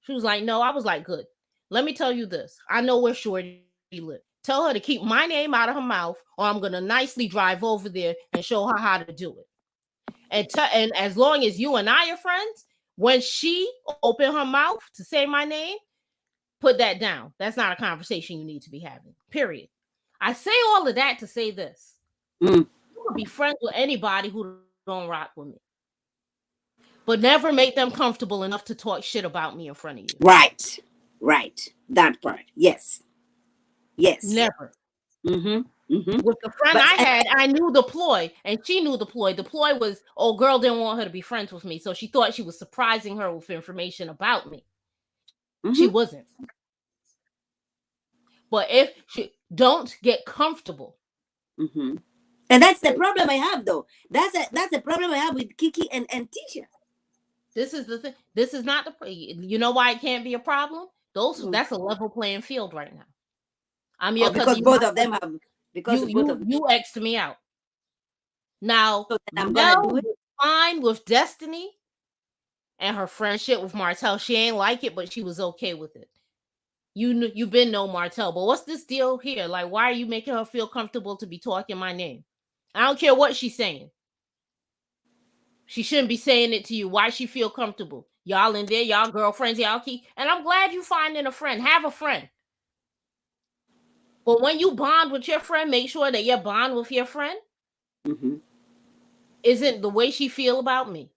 She was like, no. I was like, good. Let me tell you this. I know where Shorty lives. Tell her to keep my name out of her mouth or I'm going to nicely drive over there and show her how to do it. And as long as you and I are friends, when she opened her mouth to say my name, put that down. That's not a conversation you need to be having, period. I say all of that to say this. You can be friends with anybody who don't rock with me. but never make them comfortable enough to talk shit about me in front of you. Right. Right. That part. Yes. Yes. Never. Mm-hmm. With the friend I had, I knew the ploy, and she knew the ploy. The ploy was, oh, girl didn't want her to be friends with me, so she thought she was surprising her with information about me. She wasn't. But if she don't get comfortable. And that's the problem I have, though. That's the problem I have with Kiki and Tisha. This is the thing. This is not the. You know why it can't be a problem? That's a level playing field right now. I'm here because both of them have. Because you X'd me out. Now so I'm Mel gonna do it. was fine with Destiny and her friendship with Martell. She ain't like it, but she was okay with it. You been know Martell, but what's this deal here? Like, why are you making her feel comfortable to be talking my name? I don't care what she's saying. She shouldn't be saying it to you. Why she feel comfortable? Y'all in there, y'all girlfriends, y'all keep. And I'm glad you finding a friend. Have a friend. But when you bond with your friend, make sure that your bond with your friend isn't the way she feel about me.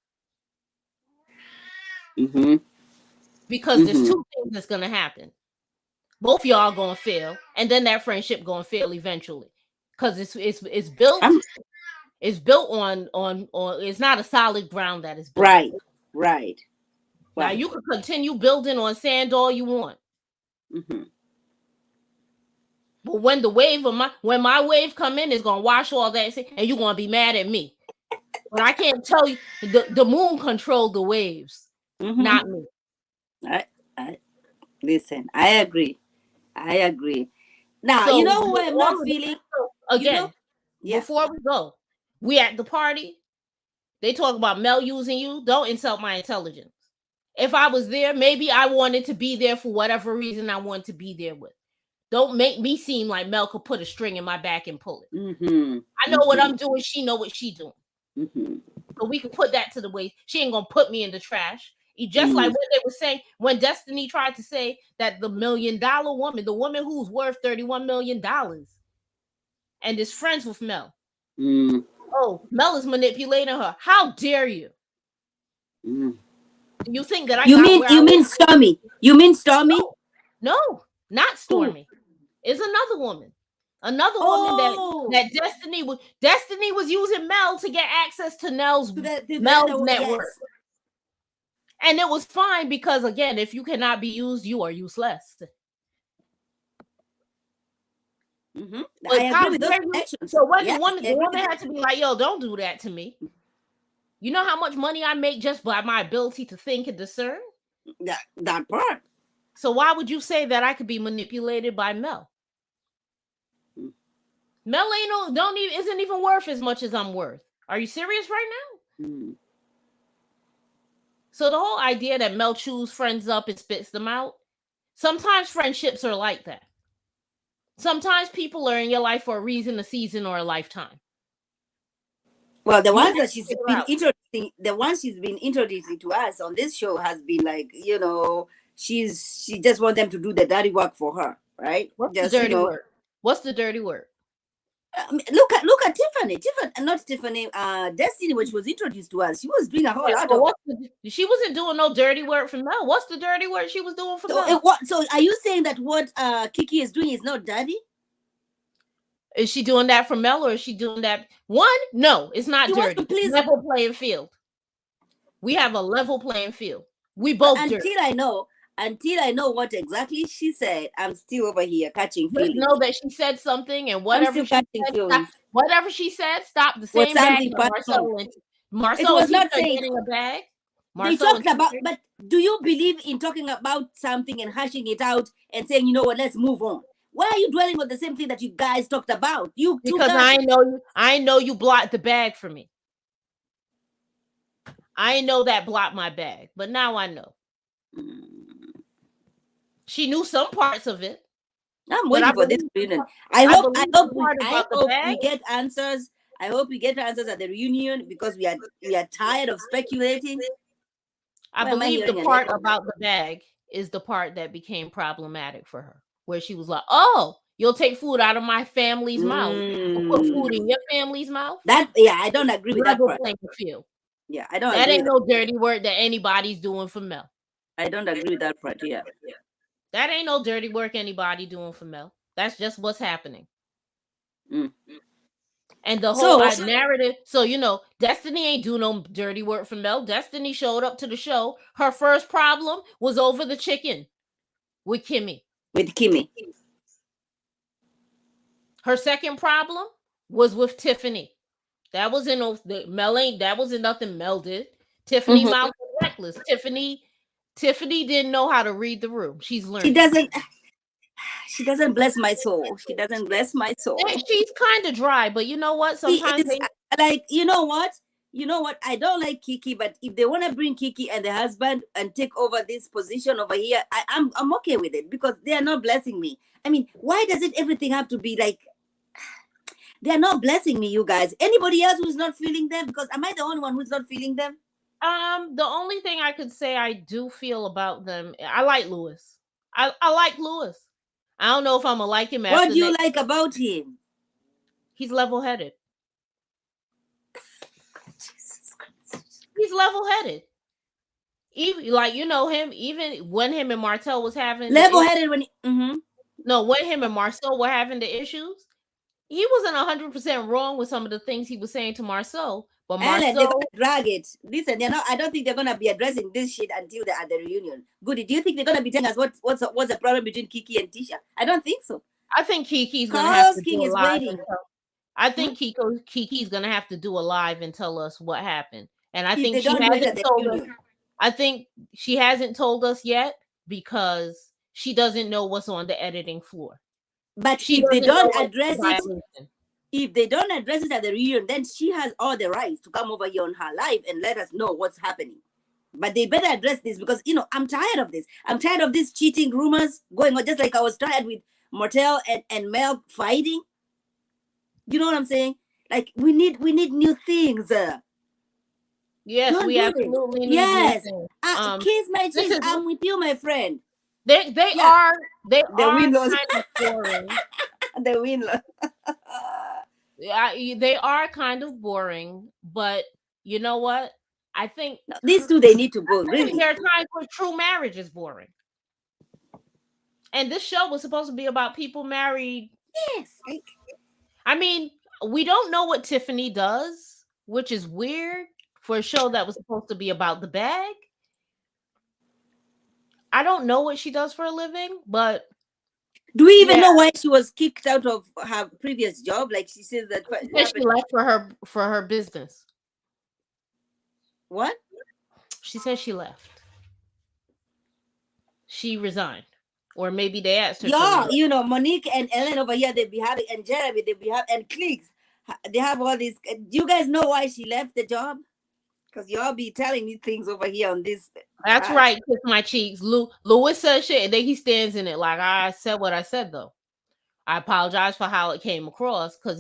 Because there's two things that's gonna happen. Both y'all gonna fail, and then that friendship gonna fail eventually. Because it's built. It's built on. It's not a solid ground that is built. Right. Now you can continue building on sand all you want. But when the wave of my wave come in, it's gonna wash all that, and you're gonna be mad at me. But I can't tell you the moon controlled the waves, not me. Listen, I agree. Now, so, you know what I'm not feeling? Again, before we go, we at the party. They talk about Mel using you. Don't insult my intelligence. If I was there, maybe I wanted to be there for whatever reason I wanted to be there with. Don't make me seem like Mel could put a string in my back and pull it. I know what I'm doing. She know what she doing. So we can put that to the waste. She ain't gonna put me in the trash. Just like what they were saying when Destiny tried to say that the $1 million woman, the woman who's worth $31 million, and is friends with Mel. Oh, Mel is manipulating her. How dare you? You think that you mean Stormy? You mean Stormy? No, not Stormy. It's another woman. Another woman that Destiny was using Mel to get access to Mel's network. Yes. And it was fine because, again, if you cannot be used, you are useless. I agree with those actions. So when the woman had to be like, yo, don't do that to me. You know how much money I make just by my ability to think and discern? That part. So why would you say that I could be manipulated by Mel? Mel isn't even worth as much as I'm worth. Are you serious right now? So the whole idea that Mel chews friends up and spits them out, sometimes friendships are like that. Sometimes people are in your life for a reason, a season, or a lifetime. Well, the ones that she's been introducing to us on this show has been like, she just wants them to do the dirty work for her, right? What's the dirty work? What's the dirty work? Look at Tiffany, not Tiffany. Destiny, which was introduced to us, she was doing a whole lot of. She wasn't doing no dirty work for Mel. What's the dirty work she was doing for Mel? So are you saying that what Kiki is doing is not dirty? Is she doing that for Mel, or is she doing that? No, it's not dirty. Level playing field. We have a level playing field. We both Until I know what exactly she said, I'm still over here catching feelings. Know that she said something, and whatever she said, stop the same bag. Marcel was not saying getting a bag. They talked about, but do you believe in talking about something and hashing it out and saying, you know what, let's move on? Why are you dwelling on the same thing that you guys talked about? Because I know you blocked the bag for me. I know that blocked my bag, but now I know. She knew some parts of it. I'm waiting for this reunion. I hope we get answers. I hope we get answers at the reunion because we are tired of speculating. I believe the part about the bag is the part that became problematic for her, where she was like, "Oh, you'll take food out of my family's mouth and put food in your family's mouth." I don't agree with that part. Yeah, I don't That agree ain't with no dirty work that anybody's doing for Mel. that. I don't agree with that part. Yeah. That ain't no dirty work anybody doing for Mel. That's just what's happening. Mm. And the whole So narrative. So, Destiny ain't do no dirty work for Mel. Destiny showed up to the show. Her first problem was over the chicken with Kimmy. with Kimmy. Her second problem was with Tiffany. That was in Mel ain't. That wasn't nothing Mel did. Tiffany Mhm. mouth was reckless. Tiffany didn't know how to read the room. She's She learning. doesn't. She doesn't bless my soul. She doesn't bless my soul. She's kind of dry, but you know what? She Sometimes is like, you know what? You know what? I don't like Kiki, but if they want to bring Kiki and the husband and take over this position over here, I'm okay with it because they are not blessing me. I mean, why does it everything have to be like they are not blessing me, you guys? Anybody else who's not feeling them? Because am I the only one who's not feeling them? the only thing I could say I do feel about them, I like Lewis. I like Lewis. I don't know if I'm gonna like him after. What do you like about him? He's level-headed. He's level-headed. Even like him, even when him and Martell was having level-headed when no, when him and Marcel were having the issues, he wasn't 100% wrong with some of the things he was saying to Marcel. But Ellen, they're Marcel, gonna drag it. Listen, I don't think they're gonna be addressing this shit until they're at the reunion. Goody, do you think they're gonna be telling us what's the problem between Kiki and Tisha? I don't think so. I think Kiki's gonna have Carlos to King do a is live. waiting. I think Kiki's gonna have to do a live and tell us what happened. And I If think they she don't do it at hasn't the told us. reunion. I think she hasn't told us yet because she doesn't know what's on the editing floor. But She if they doesn't know don't address it, violation. if they don't address it at the reunion, then she has all the rights to come over here on her live and let us know what's happening. But they better address this because I'm tired of this. I'm tired of these cheating rumors going on, just like I was tired with Martell and Mel fighting. You know what I'm saying? Like we need new things. Yes, Don't we do absolutely this. need Yes. new things. Kiss my This cheese. is I'm with you, my friend. they Yeah. are The win-loss. kind of boring. The win-loss. Yeah, they are kind of boring, but you know what? I think These two they need to go. Really. there are times where true marriage is boring. And this show was supposed to be about people married. Yes. I mean, we don't know what Tiffany does, which is weird for a show that was supposed to be about the bag. I don't know what she does for a living, but do we even know why she was kicked out of her previous job? Like she says that she left for her business. What? She says she left. She resigned. Or maybe they asked her. Yeah, Monique and Ellen over here, they be having, and Jeremy, they be having, and Cleeks, they have all these. Do you guys know why she left the job? Because y'all be telling me things over here on this. That's right. Kiss my cheeks. Lewis says shit, and then he stands in it like I said what I said though. I apologize for how it came across because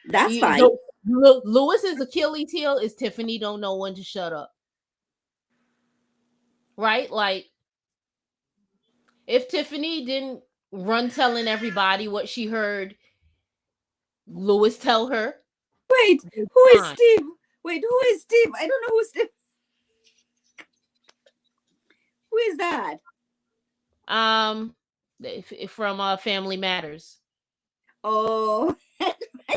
that's fine. Lewis's Achilles heel is Tiffany don't know when to shut up. Right? Like if Tiffany didn't run telling everybody what she heard Lewis tell her. Wait, who is Steve? Wait, who is Steve? I don't know who Steve. Who is that? From Family Matters. Oh, I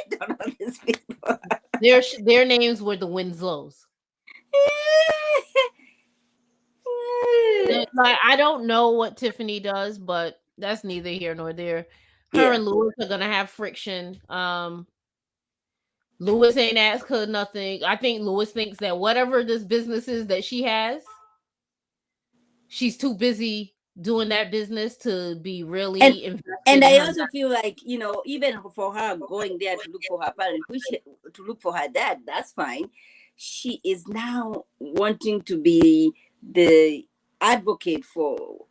don't know these people. Their names were the Winslows. Like I don't know what Tiffany does, but that's neither here nor there. Her and Lewis are gonna have friction. Lewis ain't asked her nothing. I think Lewis thinks that whatever this business is that she has, she's too busy doing that business to be really invested. And I also feel like, even for her going there to look for her parent, to look for her dad, that's fine. She is now wanting to be the advocate for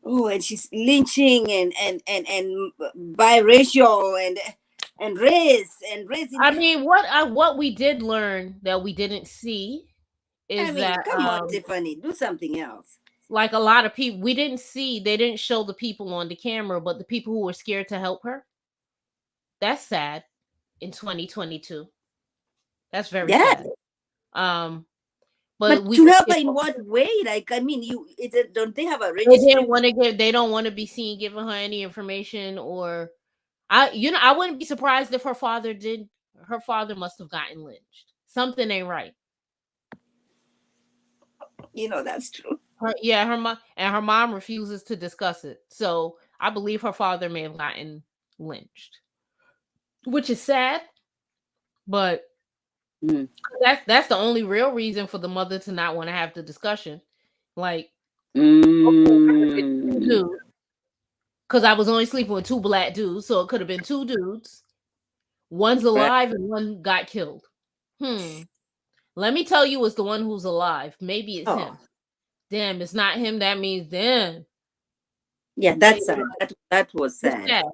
and she's lynching and biracial and race. I mean, what we did learn that we didn't see is that come on, Tiffany, do something else. Like a lot of people, they didn't show the people on the camera, but the people who were scared to help her. That's sad in 2022. That's very sad. Um, But but we to could help her get. in what way? Like, I mean, don't they have a They registry? didn't want to give. They don't want to be seen giving her any information, or I wouldn't be surprised if her father did. Her father must have gotten lynched. Something ain't right. That's true. Her mom and her mom refuses to discuss it. So I believe her father may have gotten lynched, which is sad. But Mm. that's the only real reason for the mother to not want to have the discussion. Like, Mm. because I was only sleeping with two black dudes, so it could have been two dudes. One's Right. alive and one got killed. Let me tell you, it's the one who's alive. Maybe it's Oh, him. Damn, it's not him. That means damn. yeah, that's sad. That was It's sad. sad. But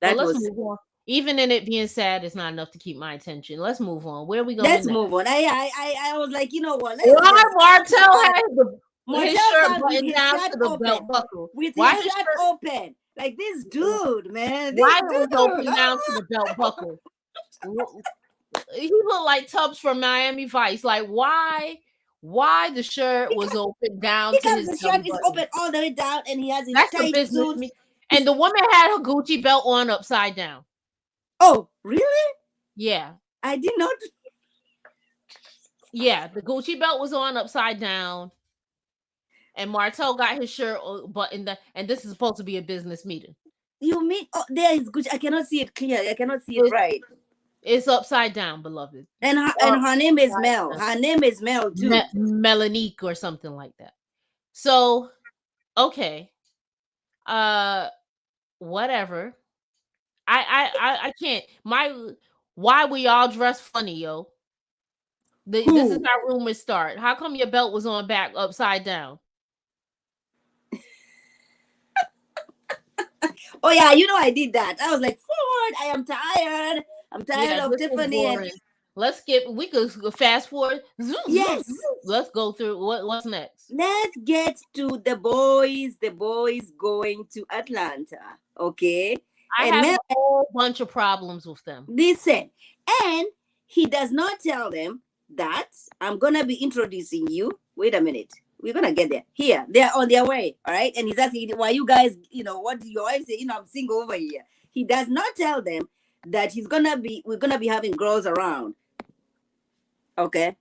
That let's was. move on. Even in it being sad, it's not enough to keep my attention. Let's move on. Where are we going Let's next? move on. I was like, you know what? Let's Why just. Martell has his Martel shirt comes with buttoned his down shirt to the belt open. buckle? With Why his his shirt shirt? open. Like this dude, man. This Why it was dude. open down to the belt buckle? He looked like Tubbs from Miami Vice. Like why? Why the shirt was open down to Because his the belly shirt is button? open all the way down and he has his That's the tight business suit. me. And the woman had her Gucci belt on upside down. Oh, really? Yeah. I did not. Yeah, the Gucci belt was on upside down, and Martel got his shirt buttoned. And this is supposed to be a business meeting. You mean, oh, there is Gucci. I cannot see it clear. I cannot see it It's, right. it's upside down, beloved. And her name is Mel. Her name is Mel too. Melanique or something like that. So, okay, whatever. I can't. Why we all dressed funny, yo? This is how rumors start. How come your belt was on back upside down? Oh yeah, I did that. I was like, forward. I am tired. I'm tired of Tiffany and. Let's skip. We could fast forward. Yes. Let's go through. What's next? Let's get to the boys. The boys going to Atlanta. Okay. I have a whole bunch of problems with them. Listen, and he does not tell them that I'm gonna be introducing you. Wait a minute. We're gonna get there. Here, they're on their way. All right. And he's asking, why you guys, what do your wife say? I'm single over here. He does not tell them that we're gonna be having girls around. Okay.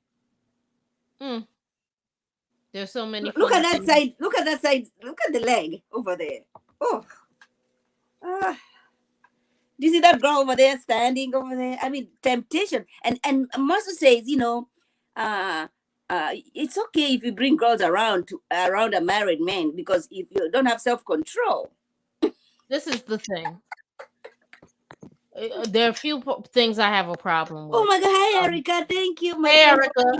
There's so many. Look at that side. Look at that side. Look at the leg over there. Oh. Do you see that girl over there standing over there? I mean, temptation. And Master says, it's okay if you bring girls around a married man, because if you don't have self-control. This is the thing. There are a few things I have a problem with. Oh my God! Hi, Erica. Thank you. Hey, Erica.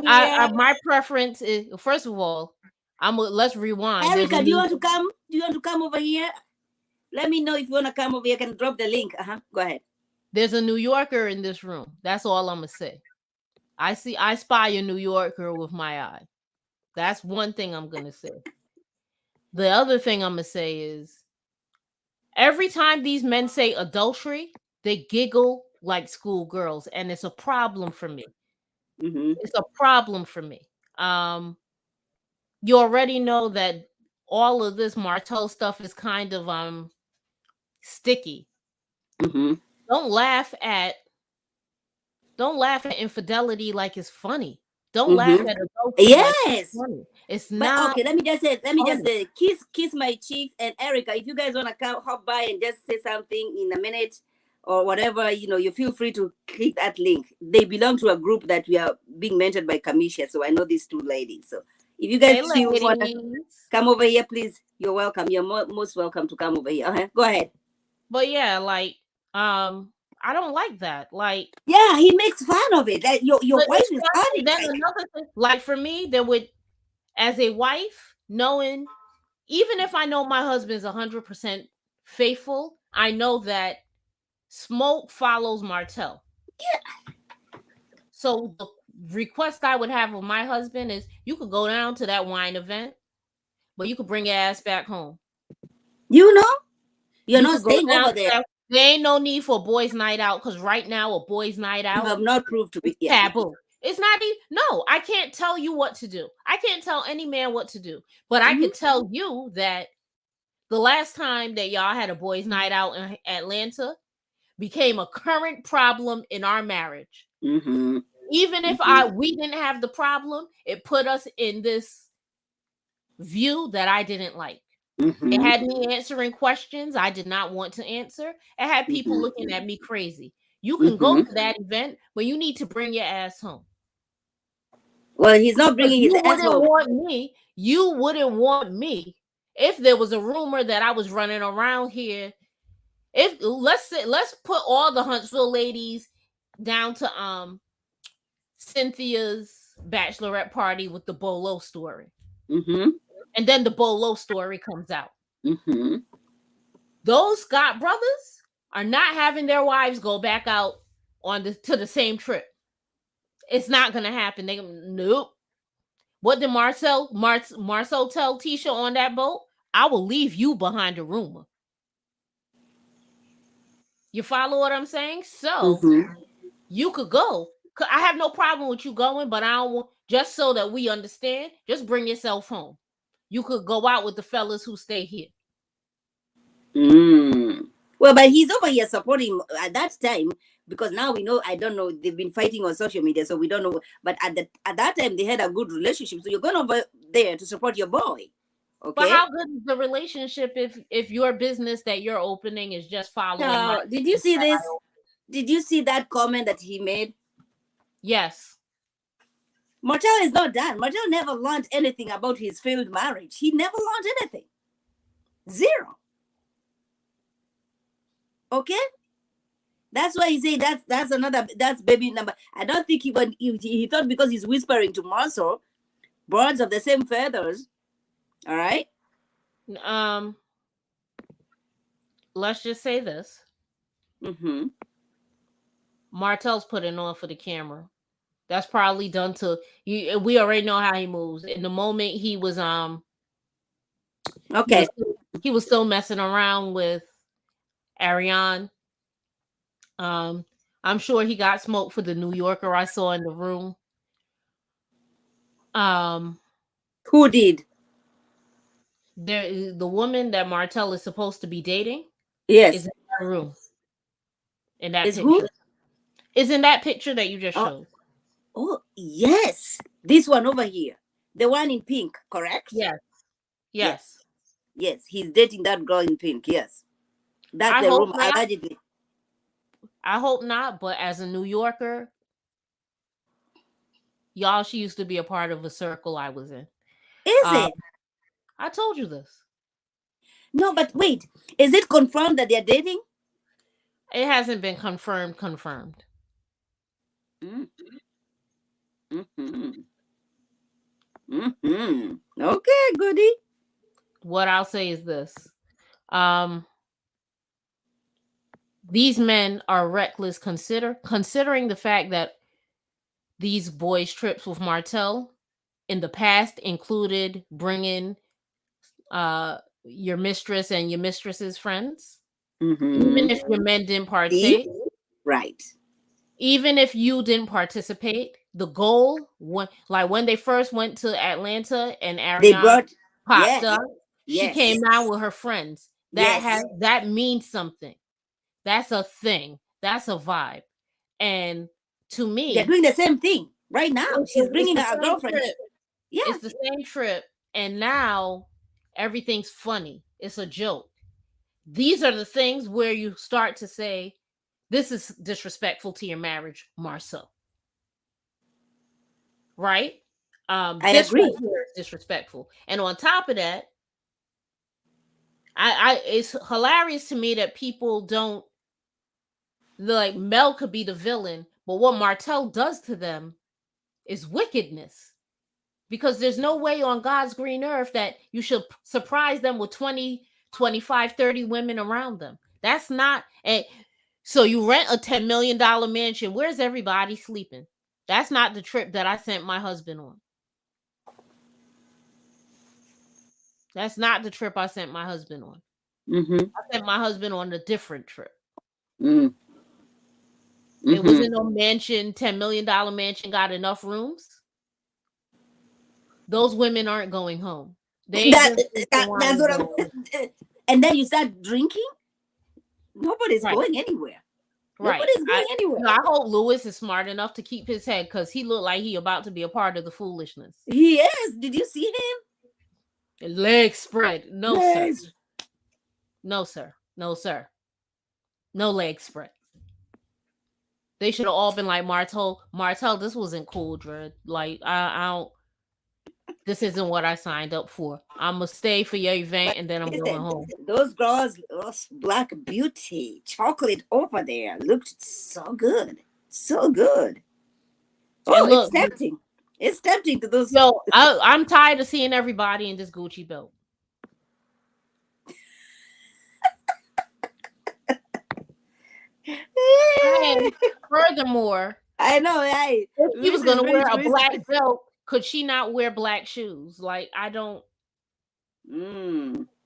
My preference is, first of all, let's rewind. Erica, do you want to come? Do you want to come over here? Let me know if you want to come over here. I can drop the link. Go ahead. There's a New Yorker in this room. That's all I'm gonna say. I spy a New Yorker with my eye. That's one thing I'm gonna say. The other thing I'm gonna say is, every time these men say adultery, they giggle like schoolgirls, and it's a problem for me. Mm-hmm. It's a problem for me. You already know that all of this Marteau stuff is kind of sticky. Mm-hmm. Don't laugh at infidelity like it's funny. Don't laugh at adultery. Yes, like it's funny. It's not. Okay, let me just say, kiss my cheeks. And Erica, if you guys want to come hop by and just say something in a minute or whatever, you feel free to click that link. They belong to a group that we are being mentored by Kamisha, so I know these two ladies. So if you guys want to come over here, please, you're welcome. You're most welcome to come over here. Go ahead. But yeah, like I don't like that. Like, yeah, he makes fun of it. That your wife is funny. Then another thing, like for me, there would, as a wife, knowing, even if I know my husband's 100% faithful, I know that smoke follows Martell. Yeah. So the request I would have of my husband is, you could go down to that wine event, but you could bring your ass back home. You're not staying over there. There ain't no need for a boys' night out, because right now a boys' night out have not proved to be taboo. It's not even, no, I can't tell you what to do. I can't tell any man what to do. But I could tell you that the last time that y'all had a boys' night out in Atlanta became a current problem in our marriage. Mm-hmm. Even if we didn't have the problem, it put us in this view that I didn't like. Mm-hmm. It had me answering questions I did not want to answer. It had people looking at me crazy. You can go to that event, but you need to bring your ass home. Well, he's not bringing his ass home. You wouldn't want me if there was a rumor that I was running around here. If let's put all the Huntsville ladies down to Cynthia's bachelorette party with the Bolo story. Mm-hmm. And then the Bolo story comes out. Mm-hmm. Those Scott brothers are not having their wives go back out to the same trip. It's not gonna happen. Nope. What did Marcel tell Tisha on that boat? I will leave you behind a rumor. You follow what I'm saying? So you could go. I have no problem with you going, but I don't want, just so that we understand, just bring yourself home. You could go out with the fellas who stay here. Well, but he's over here supporting at that time, because now we know, I don't know, they've been fighting on social media, so we don't know. But at that time, they had a good relationship. So you're going over there to support your boy. Okay. But how good is the relationship if your business that you're opening is just following? Did you see this? Did you see that comment that he made? Yes. Martel is not done. Martel never learned anything about his failed marriage. He never learned anything. Zero. Okay? That's why he said that's baby number. I don't think he thought because he's whispering to Marcel, birds of the same feathers. All right? Let's just say this. Martel's putting on for the camera. That's probably done to you. We already know how he moves. In the moment he was okay. He was still messing around with Ariane. I'm sure he got smoked for the New Yorker I saw in the room. Who did? The woman that Martel is supposed to be dating. Yes. Is in that room. In that picture. Who? Is in that picture that you just showed. Oh, yes. This one over here. The one in pink, correct? Yes. Yes. He's dating that girl in pink. Yes. That's the room, allegedly. I hope not, but as a New Yorker, y'all, she used to be a part of a circle I was in. Is it? I told you this. No, but wait. Is it confirmed that they're dating? It hasn't been confirmed. Okay, goody. What I'll say is this. These men are reckless considering the fact that these boys' trips with Martel in the past included bringing your mistress and your mistress's friends. Even if your men didn't partake. Right. Even if you didn't participate, the goal, when they first went to Atlanta and Ariane popped up, she came down with her friends. That means something. That's a thing. That's a vibe. And to me, they're doing the same thing right now. She's bringing her girlfriend. Yeah, it's the same trip. And now everything's funny. It's a joke. These are the things where you start to say, this is disrespectful to your marriage, Marcel. Right? I agree. Right here is disrespectful. And on top of that, it's hilarious to me that people don't, like, Mel could be the villain, but what Martel does to them is wickedness. Because there's no way on God's green earth that you should surprise them with 20, 25, 30 women around them. That's not. So you rent a $10 million mansion. Where's everybody sleeping? That's not the trip that I sent my husband on. That's not the trip I sent my husband on. I sent my husband on a different trip. It wasn't no mansion, $10 million mansion got enough rooms. Those women aren't going home. That's what I'm. And then you start drinking. Nobody's going anywhere. Nobody's going anywhere. I hope Lewis is smart enough to keep his head, because he looked like he about to be a part of the foolishness. He is. Did you see him? Leg spread. No, sir. No, sir. No, sir. No leg spread. They should have all been like, Martel, this wasn't cool, Dread. Like, I don't. This isn't what I signed up for. I'm going to stay for your event, and then I'm going home. Those girls, Black Beauty, chocolate over there, looked so good. So good. Oh, look, it's tempting. It's tempting to those. Yo, I'm tired of seeing everybody in this Gucci belt. And furthermore, I know, if she was going to wear a black belt, could she not wear black shoes? Like, I don't.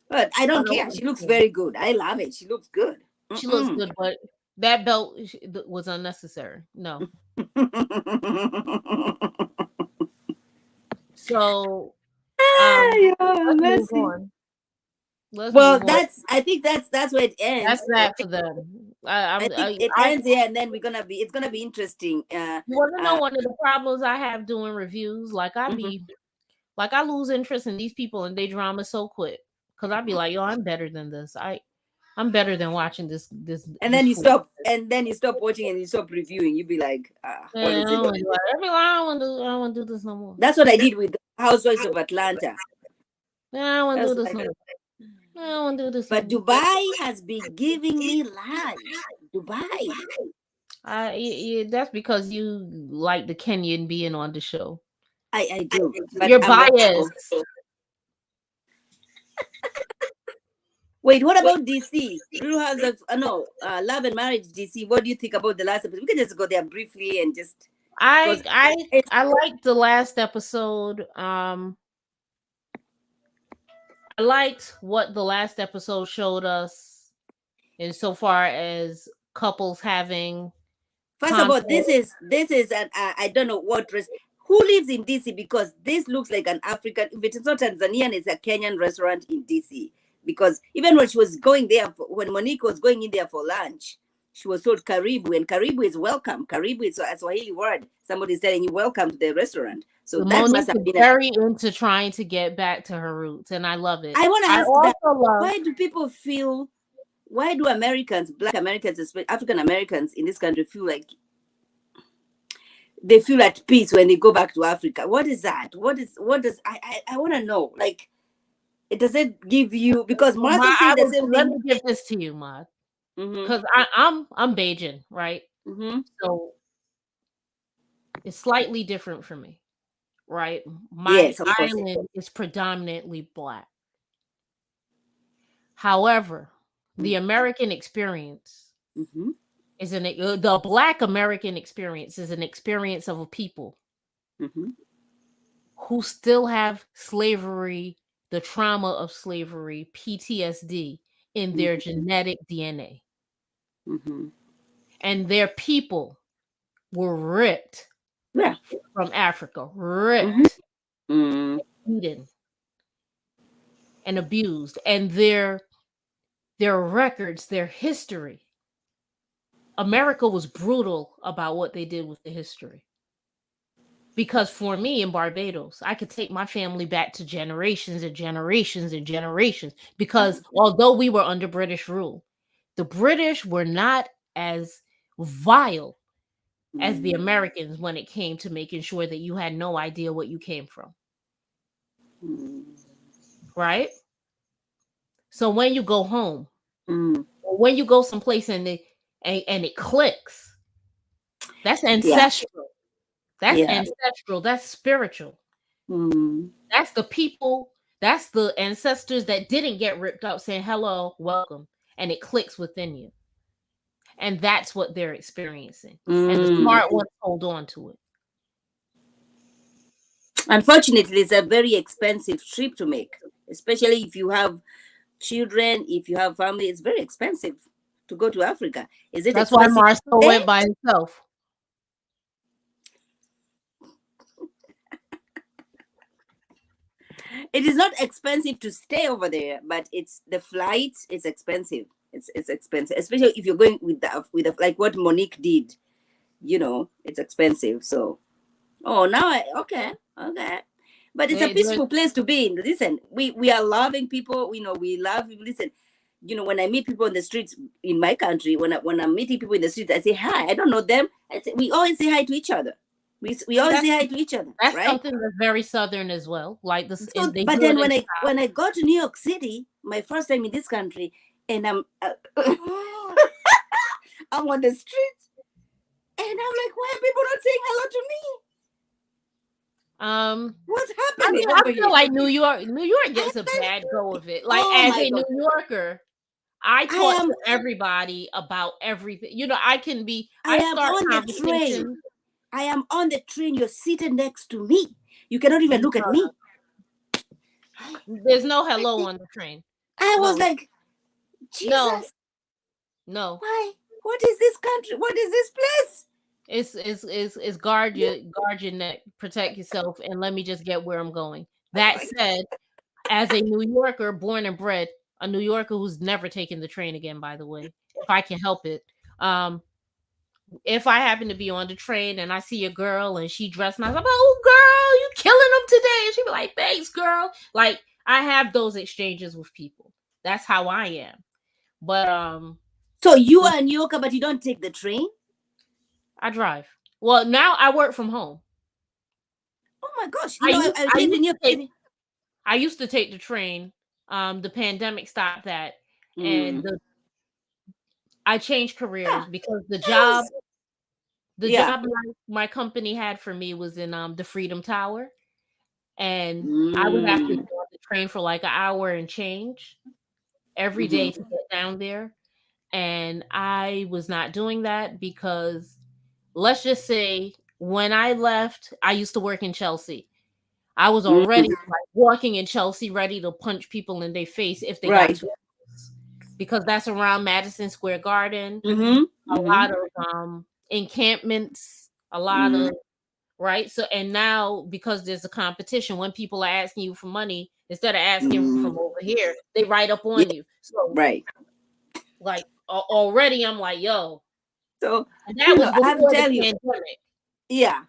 But I don't care. She looks very good. I love it. She looks good. She looks good, but that belt was unnecessary. No. So, let's move on. I think that's where it ends. That's that for them. It ends here, and then it's gonna be interesting. You want to know one of the problems I have doing reviews? Like, I lose interest in these people and they drama so quick, because I'd be like, yo, I'm better than this. I'm better than watching this. And then you stop watching and you stop reviewing. You'd be like, what is it? I don't want to do this no more. That's what I did with the Housewives of Atlanta. I don't want to do this no more. I don't want to do this. But Dubai has been giving me life. Dubai. That's because you like the Kenyan being on the show. I do. But you're biased. Wait, what about DC? Real House of Love and Marriage DC. What do you think about the last episode? We can just go there briefly and just. I liked the last episode. I liked what the last episode showed us, insofar as couples having. First of all, this is an I don't know what who lives in DC, because this looks like an African. If it's not Tanzanian, it's a Kenyan restaurant in DC. Because even when she was going there, when Monique was going in there for lunch, she was told Karibu, and Karibu is welcome. Karibu is a Swahili word. Somebody's telling you welcome to the restaurant. So that must have been very into trying to get back to her roots, and I love it. I want to ask why do people feel? Why do Americans, Black Americans, especially African Americans in this country, feel like they feel at peace when they go back to Africa? What is that? What does I want to know? Like, it doesn't give you, because Martha said the same thing. Let me give this to you, Mad. Because I'm Bajan, right? So it's slightly different for me, right? My island is predominantly Black. However, the American experience is the Black American experience is an experience of a people who still have slavery, the trauma of slavery, PTSD in their genetic DNA. And their people were ripped from Africa, ripped, eaten, and abused. And their records, their history. America was brutal about what they did with the history. Because for me in Barbados, I could take my family back to generations and generations and generations. Because although we were under British rule, the British were not as vile as the Americans when it came to making sure that you had no idea what you came from. Right? So when you go home, or when you go someplace and it clicks, that's ancestral. That's ancestral. That's spiritual. That's the people. That's the ancestors that didn't get ripped up saying, hello, welcome. And it clicks within you. And that's what they're experiencing. And the smart ones hold on to it. Unfortunately, it's a very expensive trip to make, especially if you have children, if you have family. It's very expensive to go to Africa? Is it That's why expensive to Marcel stay? went by himself. It is not expensive to stay over there, but it's the flight is expensive. It's expensive, especially if you're going with the like what Monique did. It's expensive. So, oh, now okay. But it's a peaceful place to be in. Listen, we are loving people. We love. Listen, when I meet people in the streets in my country, when I'm meeting people in the streets, I say hi. I don't know them. We always say hi to each other. We always say hi to each other. That's right? something that's very Southern as well. Like this, So, but then when I go to New York City, my first time in this country, and I'm I'm on the streets, and I'm like, why are people not saying hello to me? What's happening? I feel like New York gets a bad go of it. Like as a New Yorker, I talk to everybody about everything. I can be. I am on the train. I am on the train. You're seated next to me. You cannot even look at me. There's no hello on the train. I was like, Jesus. No. Why? What is this country? What is this place? It's guard your neck, protect yourself, and let me just get where I'm going. That said, as a New Yorker, born and bred, a New Yorker who's never taken the train again, by the way, if I can help it. If I happen to be on the train and I see a girl and she dressed nice, I'm like, oh girl, you killing them today. And she be like, thanks, girl. Like I have those exchanges with people. That's how I am. But so you are a New Yorker, but you don't take the train? I drive. Well, now I work from home. Oh my gosh. I used to take the train. The pandemic stopped that. And I changed careers because the job my company had for me was in the Freedom Tower. And I would have to go on the train for like an hour and change every day to get down there. And I was not doing that because let's just say when I left, I used to work in Chelsea. I was already like walking in Chelsea ready to punch people in their face if they got too close. Because that's around Madison Square Garden. A lot of encampments, a lot of right. So and now because there's a competition, when people are asking you for money, instead of asking from over here, they write up on you. So like already I'm like, yo. So and that was before the pandemic. Yeah.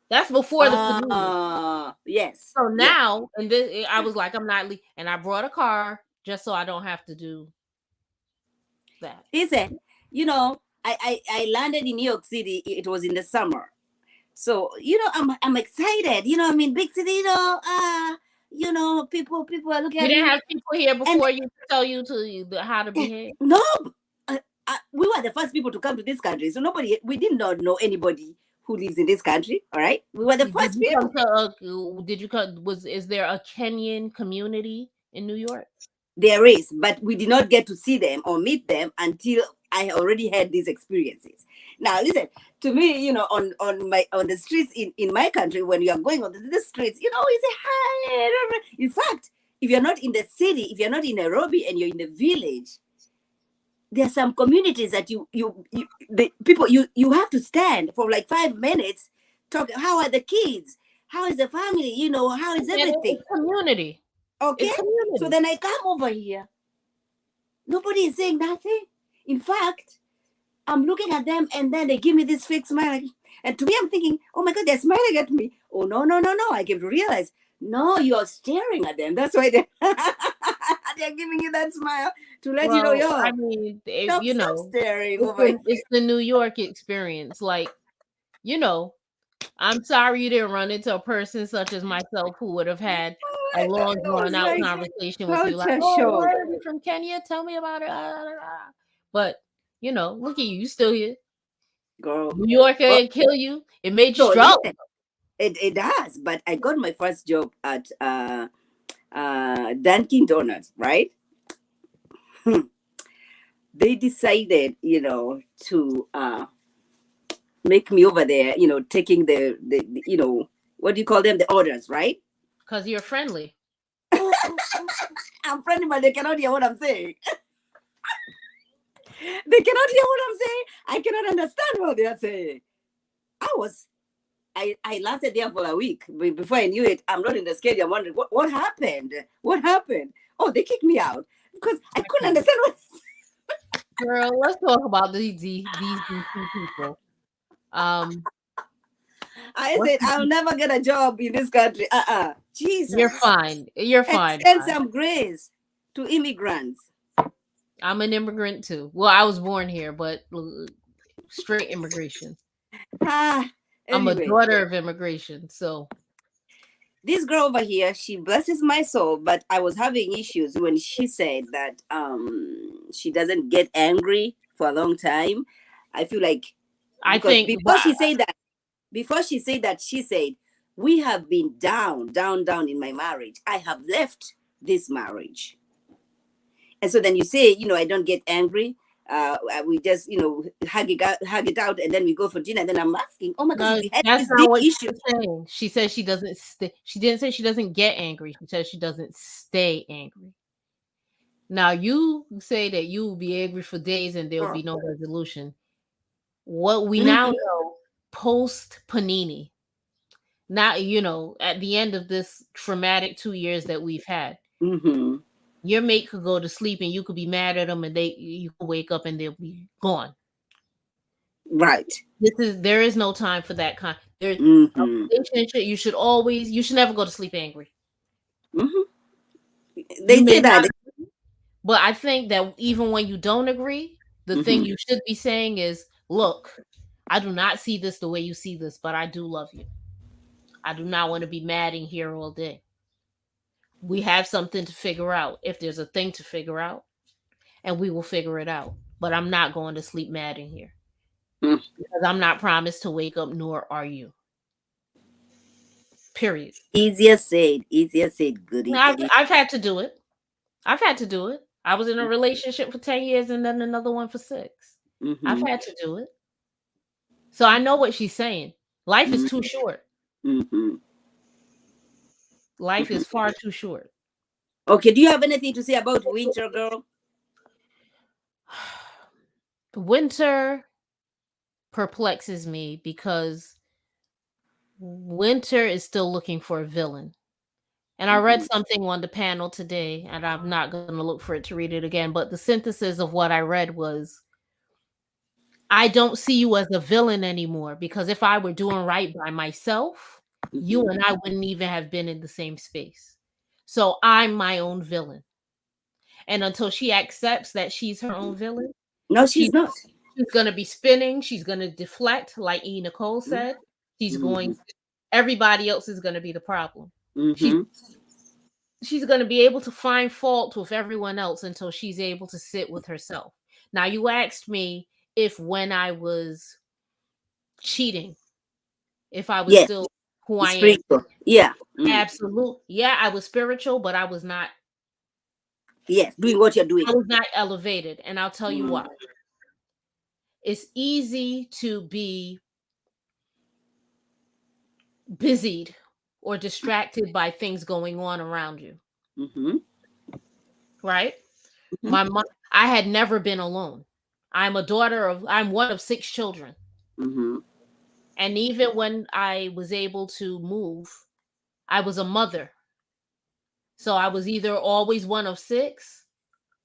That's before the pandemic. Yes. So now, and this, I was like, I'm not, and I brought a car just so I don't have to do that. Listen, I landed in New York City. It was in the summer, so I'm excited. Big city. People are looking. You didn't have people here before you tell you how to behave. No, we were the first people to come to this country, so we did not know anybody who lives in this country. All right, we were the first people. Is there a Kenyan community in New York? There is, but we did not get to see them or meet them until I already had these experiences. Now, listen to me. On the streets in my country, when you are going on the streets, you say hi. In fact, if you're not in the city, if you're not in Nairobi and you're in the village, there are some communities that you have to stand for like 5 minutes, talk. How are the kids? How is the family? How is everything? Community. Okay, so then I come over here. Nobody is saying nothing. In fact, I'm looking at them and then they give me this fake smile. And to me, I'm thinking, oh my God, they're smiling at me. Oh, no. I came to realize, no, you're staring at them. That's why they're giving you that smile to let you know, I mean, stop staring it's the New York experience. Like, I'm sorry you didn't run into a person such as myself who would have had a long, drawn-out conversation with you. Like, oh, where are you from Kenya? Tell me about it. But, look at you. You still here. Girl. New York ain't kill you. It made you strong. It does. But I got my first job at Dunkin' Donuts, right? They decided, to make me over there, taking the what do you call them? The orders, right? Because you're friendly. I'm friendly, but they cannot hear what I'm saying. They cannot hear what I'm saying. I cannot understand what they are saying. I was I lasted there for a week. Before I knew it, I'm not in the schedule. I'm wondering what happened. What happened? Oh, they kicked me out because I couldn't understand what. Girl, let's talk about these DC people. Um, I what's said I'll never get a job in this country. You're Jesus. fine. You're fine. Extend some grace to immigrants. I'm an immigrant too. Well, I was born here, but straight immigration. Ah, I'm a anyway. daughter of immigration, so This girl over here, she blesses my soul, but I was having issues when she said that she doesn't get angry for a long time. I feel like I because think before she said that, she said, we have been down, down, down in my marriage. I have left this marriage. And so then you say, I don't get angry. We just, hug it out, and then we go for dinner. And then I'm asking, oh my gosh, no, we had that's this not big what issue. she's saying. She says she doesn't she didn't say she doesn't get angry. She says she doesn't stay angry. Now you say that you will be angry for days and there will be no resolution. What we now know post Panini, now at the end of this traumatic 2 years that we've had, Mm-hmm. your mate could go to sleep and you could be mad at them and you could wake up and they'll be gone. Right. There is no time for that kind. There's a Mm-hmm. relationship. You should never go to sleep angry. Mm-hmm. You They may say not, that. but I think that even when you don't agree, the thing Mm-hmm. you should be saying is, look, I do not see this the way you see this, but I do love you. I do not want to be mad in here all day. We have something to figure out. If there's a thing to figure out, and we will figure it out. But I'm not going to sleep mad in here because I'm not promised to wake up, nor are you. Period. Easier said, goody. I've had to do it. I've had to do it. I was in a relationship for 10 years and then another one for 6. I've Mm-hmm. had to do it. So I know what she's saying. Life is too short. Mm-hmm. Life is far too short. Okay, do you have anything to say about winter, girl? Winter perplexes me because winter is still looking for a villain. And I read something on the panel today, and I'm not going to look for it to read it again, but the synthesis of what I read was, I don't see you as a villain anymore, because if I were doing right by myself, you and I wouldn't even have been in the same space. So I'm my own villain. And until she accepts that she's her own villain, No, she's she's not. going to be spinning, she's going to deflect, like E. Nicole said. She's Mm-hmm. going, everybody else is going to be the problem. Mm-hmm. She's going to be able to find fault with everyone else until she's able to sit with herself. Now, you asked me if when I was cheating, if I was Yes, still who I am. spiritual. Yeah. Absolutely. Yeah, I was spiritual, but I was not. Yes, doing what you're doing. I was not elevated, and I'll tell you Mm. why. It's easy to be busied or distracted by things going on around you. Mm-hmm. Right? Mm-hmm. My mom, I had never been alone. I'm one of 6 children. Mm-hmm. And even when I was able to move, I was a mother. So I was either always one of 6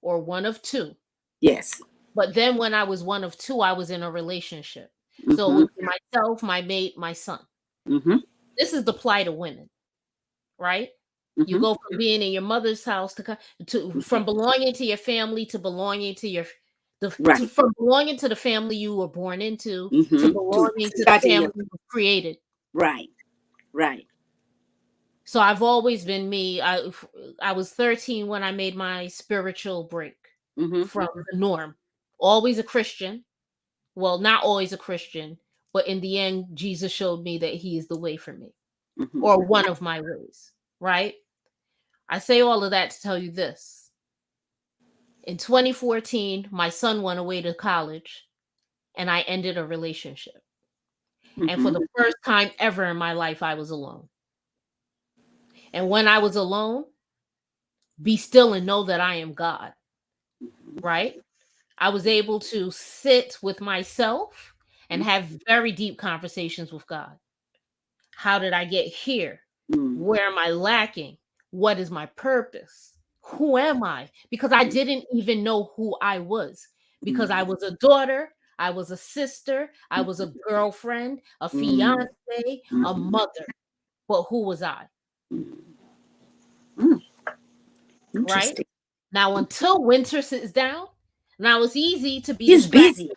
or one of 2. Yes. But then when I was one of 2, I was in a relationship. So Mm-hmm. it was myself, my mate, my son. Mm-hmm. This is the plight of women, right? You Mm-hmm. go from being in your mother's house from belonging to your family to belonging to Right. from belonging to the family you were born into to Mm-hmm. To belonging to the starting family your you were created. right. Right. So I've always been me. I was 13 when I made my spiritual break Mm-hmm. from the norm. Always a Christian. Well, not always a Christian, but in the end, Jesus showed me that he is the way for me, Mm-hmm. or one of my ways, right? I say all of that to tell you this. In 2014, my son went away to college and I ended a relationship. And for Mm-hmm. the first time ever in my life, I was alone. And when I was alone, be still and know that I am God, right? I was able to sit with myself and have very deep conversations with God. How did I get here? Where am I lacking? What is my purpose? Who am I? Because I didn't even know who I was. Because I was a daughter, I was a sister, I was a girlfriend, a fiance, a mother. But who was I? Right? Interesting. Now, until winter sits down, now it's easy to be He's distracted busy.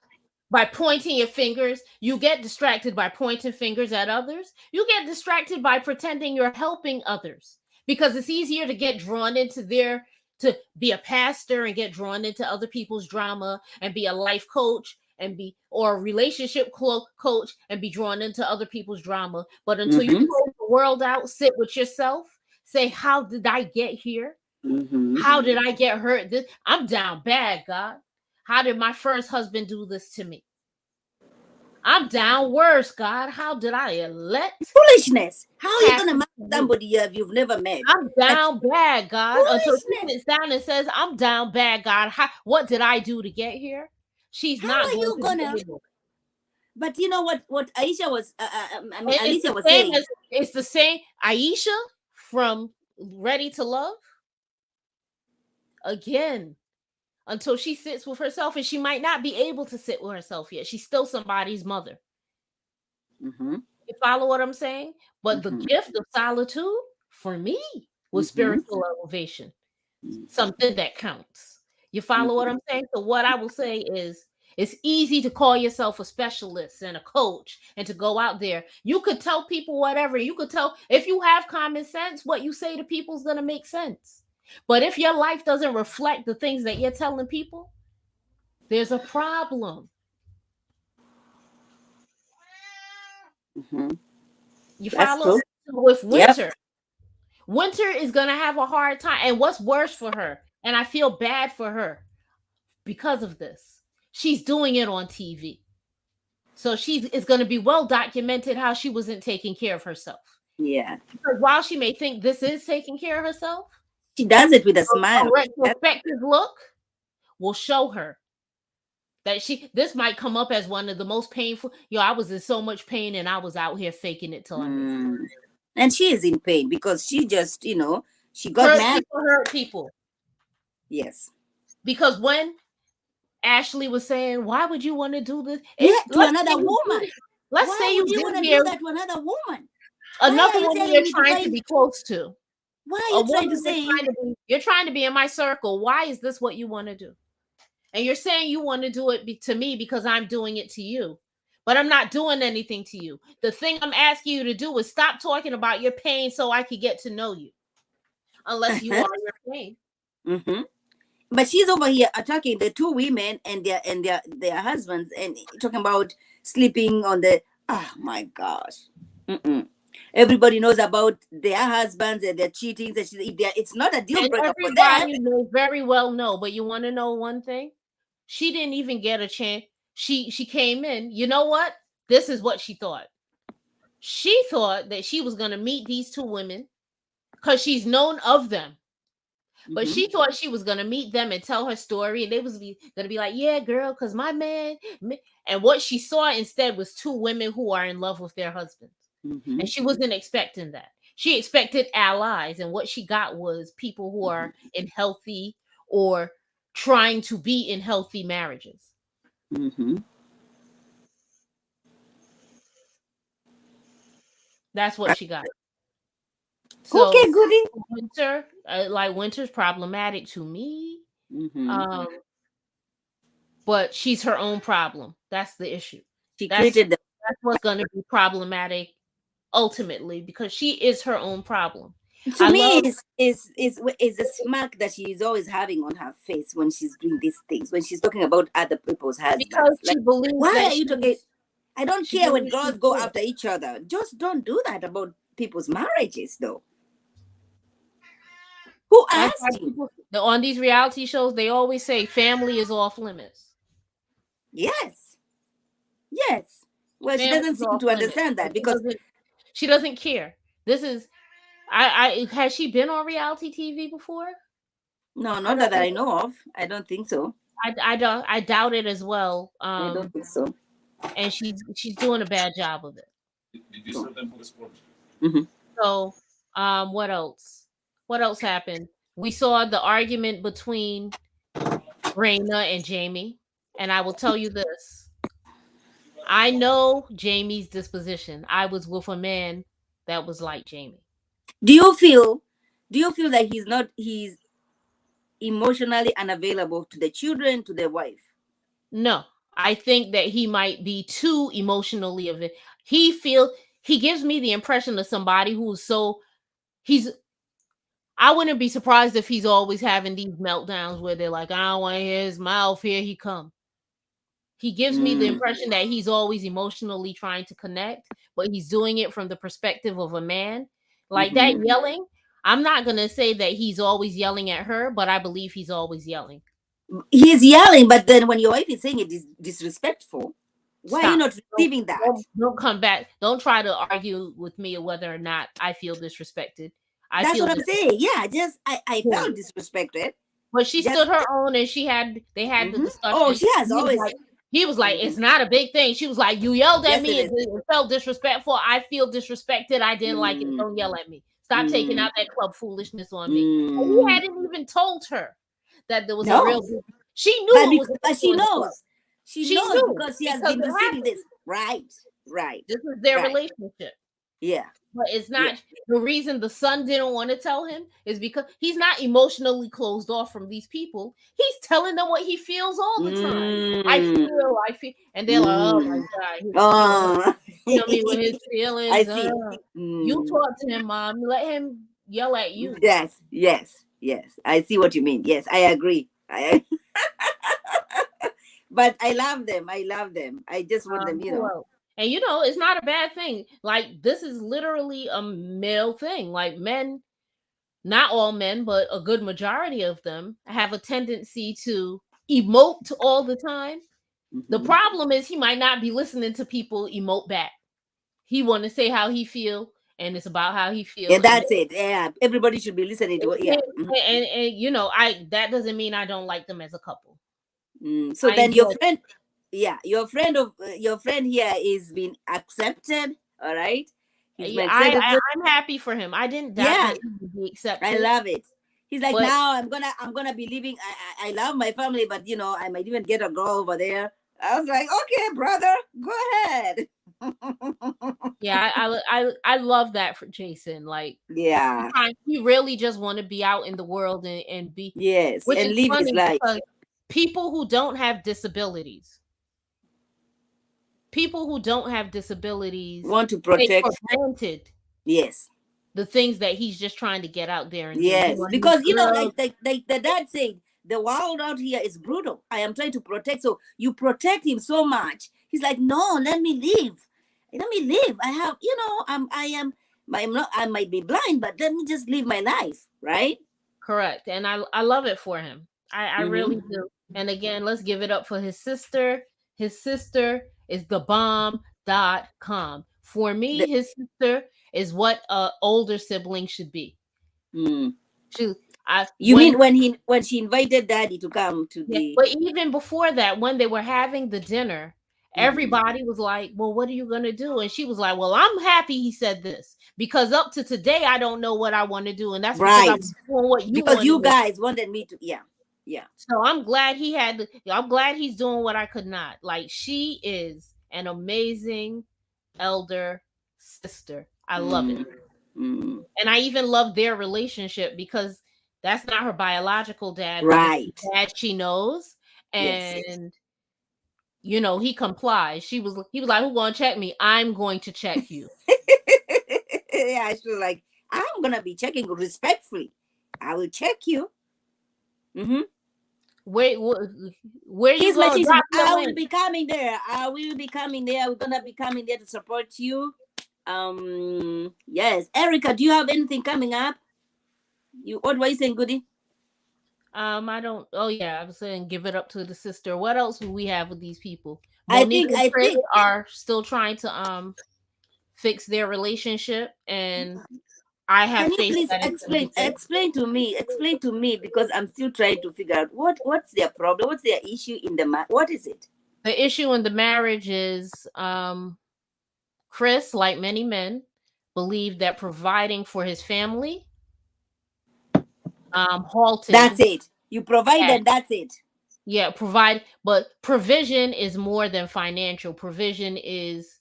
by pointing your fingers. You get distracted by pointing fingers at others. You get distracted by pretending you're helping others because it's easier to get drawn into to be a pastor and get drawn into other people's drama and be a life coach and be or a relationship coach and be drawn into other people's drama. But until you close the world out, sit with yourself, say, how did I get here? How did I get hurt? I'm down bad, God. How did my first husband do this to me? I'm down worse, God. How did I let foolishness? How are you gonna marry somebody you've never met? I'm down bad, God. Until she sits down and says, "I'm down bad, God. What did I do to get here?" She's How not are you gonna? But you know what Aisha was, Alicia was saying. It's the same. Aisha from Ready to Love. Again, until she sits with herself, and she might not be able to sit with herself yet. She's still somebody's mother. You follow what I'm saying? But the gift of solitude for me was spiritual elevation, something that counts. You follow what I'm saying? So what I will say is, it's easy to call yourself a specialist and a coach and to go out there. You could tell people whatever. You could tell, if you have common sense, what you say to people is going to make sense. But if your life doesn't reflect the things that you're telling people, there's a problem. You follow? With winter. Winter is going to have a hard time. And what's worse for her, and I feel bad for her because of this, she's doing it on TV. So it's going to be well documented how she wasn't taking care of herself. Yeah. Because while she may think this is taking care of herself, she does it with a smile. A retrospective look will show her that this might come up as one of the most painful. I was in so much pain and I was out here faking it till I made it. And she is in pain because she just, she got mad. Hurt people. Yes. Because when Ashley was saying, why would you want to do this? To another woman. Let's say you want to do that to another woman. Another woman you're trying to be close to. Why are you trying to say? You're trying to be in my circle. Why is this what you want to do? And you're saying you want to do it to me because I'm doing it to you. But I'm not doing anything to you. The thing I'm asking you to do is stop talking about your pain so I can get to know you. Unless you are your pain. But she's over here attacking the two women and their husbands and talking about sleeping on the. Oh my gosh. Everybody knows about their husbands and their cheating. It's not a deal breaker for them. Everybody very well know. But you want to know one thing? She didn't even get a chance. She came in. You know what? This is what she thought. She thought that she was going to meet these two women because she's known of them. But she thought she was going to meet them and tell her story. And they was going to be like, yeah, girl, because my man. And what she saw instead was two women who are in love with their husbands. And she wasn't expecting that. She expected allies. And what she got was people who are in healthy or trying to be in healthy marriages. That's what she got. So, okay, goody. Winter's problematic to me. But she's her own problem. That's the issue. That's what's going to be problematic ultimately, because she is her own problem. To me, is the smirk that she is always having on her face when she's doing these things, when she's talking about other people's husbands. Because she believes. Why are you talking? I don't care when girls go after each other. Just don't do that about people's marriages, though. Who asked you? On these reality shows, they always say family is off limits. Yes. Well, she doesn't seem to understand that because she doesn't care. This is. Has she been on reality TV before? No, not that I know of. I don't think so. I doubt it as well. I don't think so. And she's doing a bad job of it. Did you serve them for the sport? Mm-hmm. So, what else? What else happened? We saw the argument between Raina and Jamie, and I will tell you this: I know Jamie's disposition. I was with a man that was like Jamie. Do you feel? Do you feel that he's emotionally unavailable to the children, to the wife? No, I think that he might be too emotionally of it. He gives me the impression of somebody who's so he's I wouldn't be surprised if he's always having these meltdowns where they're like, I don't want to hear his mouth, here he come. He gives me the impression that he's always emotionally trying to connect, but he's doing it from the perspective of a man. Like that yelling, I'm not going to say that he's always yelling at her, but I believe he's always yelling. He's yelling, but then when your wife is saying it is disrespectful, why are you not receiving that? Don't come back. Don't try to argue with me whether or not I feel disrespected. That's what I'm saying. Yeah, just I felt disrespected. But she stood her own, and they had the discussion. Oh, she has always. He was like, it's not a big thing. She was like, you yelled at me. It felt disrespectful. I feel disrespected. I didn't like it. Don't yell at me. Stop taking out that club foolishness on me. And he hadn't even told her that there was a real. She knew, but she knows. She knows because she has been receiving this. Right. This is their relationship. Yeah. But it's not the reason the son didn't want to tell him is because he's not emotionally closed off from these people. He's telling them what he feels all the time. I feel, and they're like, oh my God. You know me with his feelings. I see. You talk to him, Mom. Let him yell at you. Yes. I see what you mean. Yes, I agree. But I love them. I just want them, And it's not a bad thing. Like, this is literally a male thing. Like, men, not all men, but a good majority of them have a tendency to emote all the time. The problem is he might not be listening to people emote back. He want to say how he feel, and it's about how he feels. Yeah, that's it. Yeah, everybody should be listening to it. Yeah. And that doesn't mean I don't like them as a couple. So then your friend, your friend here is being accepted. All right. I'm happy for him. I didn't doubt that he would be accepted. I love it. He's like, now I'm gonna be leaving. I love my family, but I might even get a girl over there. I was like, okay, brother, go ahead. Yeah, I love that for Jason. Like, yeah, he really just want to be out in the world and be and live his life. People who don't have disabilities want to protect take for granted. Yes. The things that he's just trying to get out there and do. Because like the dad said, the world out here is brutal. I am trying to protect. So you protect him so much. He's like, no, let me live. I have, I might be blind, but let me just live my life. Right. Correct. And I love it for him. I really do. And again, let's give it up for his sister. His sister is thebomb.com. For me, his sister is what an older sibling should be. You mean when she invited daddy to come to the... But even before that, when they were having the dinner, everybody was like, well, what are you going to do? And she was like, well, I'm happy he said this, because up to today, I don't know what I want to do. And that's because I'm doing what you because you guys wanted me to. Yeah. So I'm glad I'm glad he's doing what I could not. Like, she is an amazing elder sister. I love it. And I even love their relationship because that's not her biological dad. Right. Dad she knows. And he complies. He was like, who's gonna check me? I'm going to check you. Yeah, she was like, I'm gonna be checking respectfully. I will check you. Where you going? I will be coming there. We're gonna be coming there to support you. Yes. Erica, do you have anything coming up? What were you saying, Goody? I don't. Oh yeah, I was saying give it up to the sister. What else do we have with these people? I think are still trying to fix their relationship, and I have Can you faced please that explain to me because I'm still trying to figure out what's their problem, what's their issue in the what is it? The issue in the marriage is Chris, like many men, believed that providing for his family halted. That's it. You provide and that's it. Yeah, but provision is more than financial. Provision is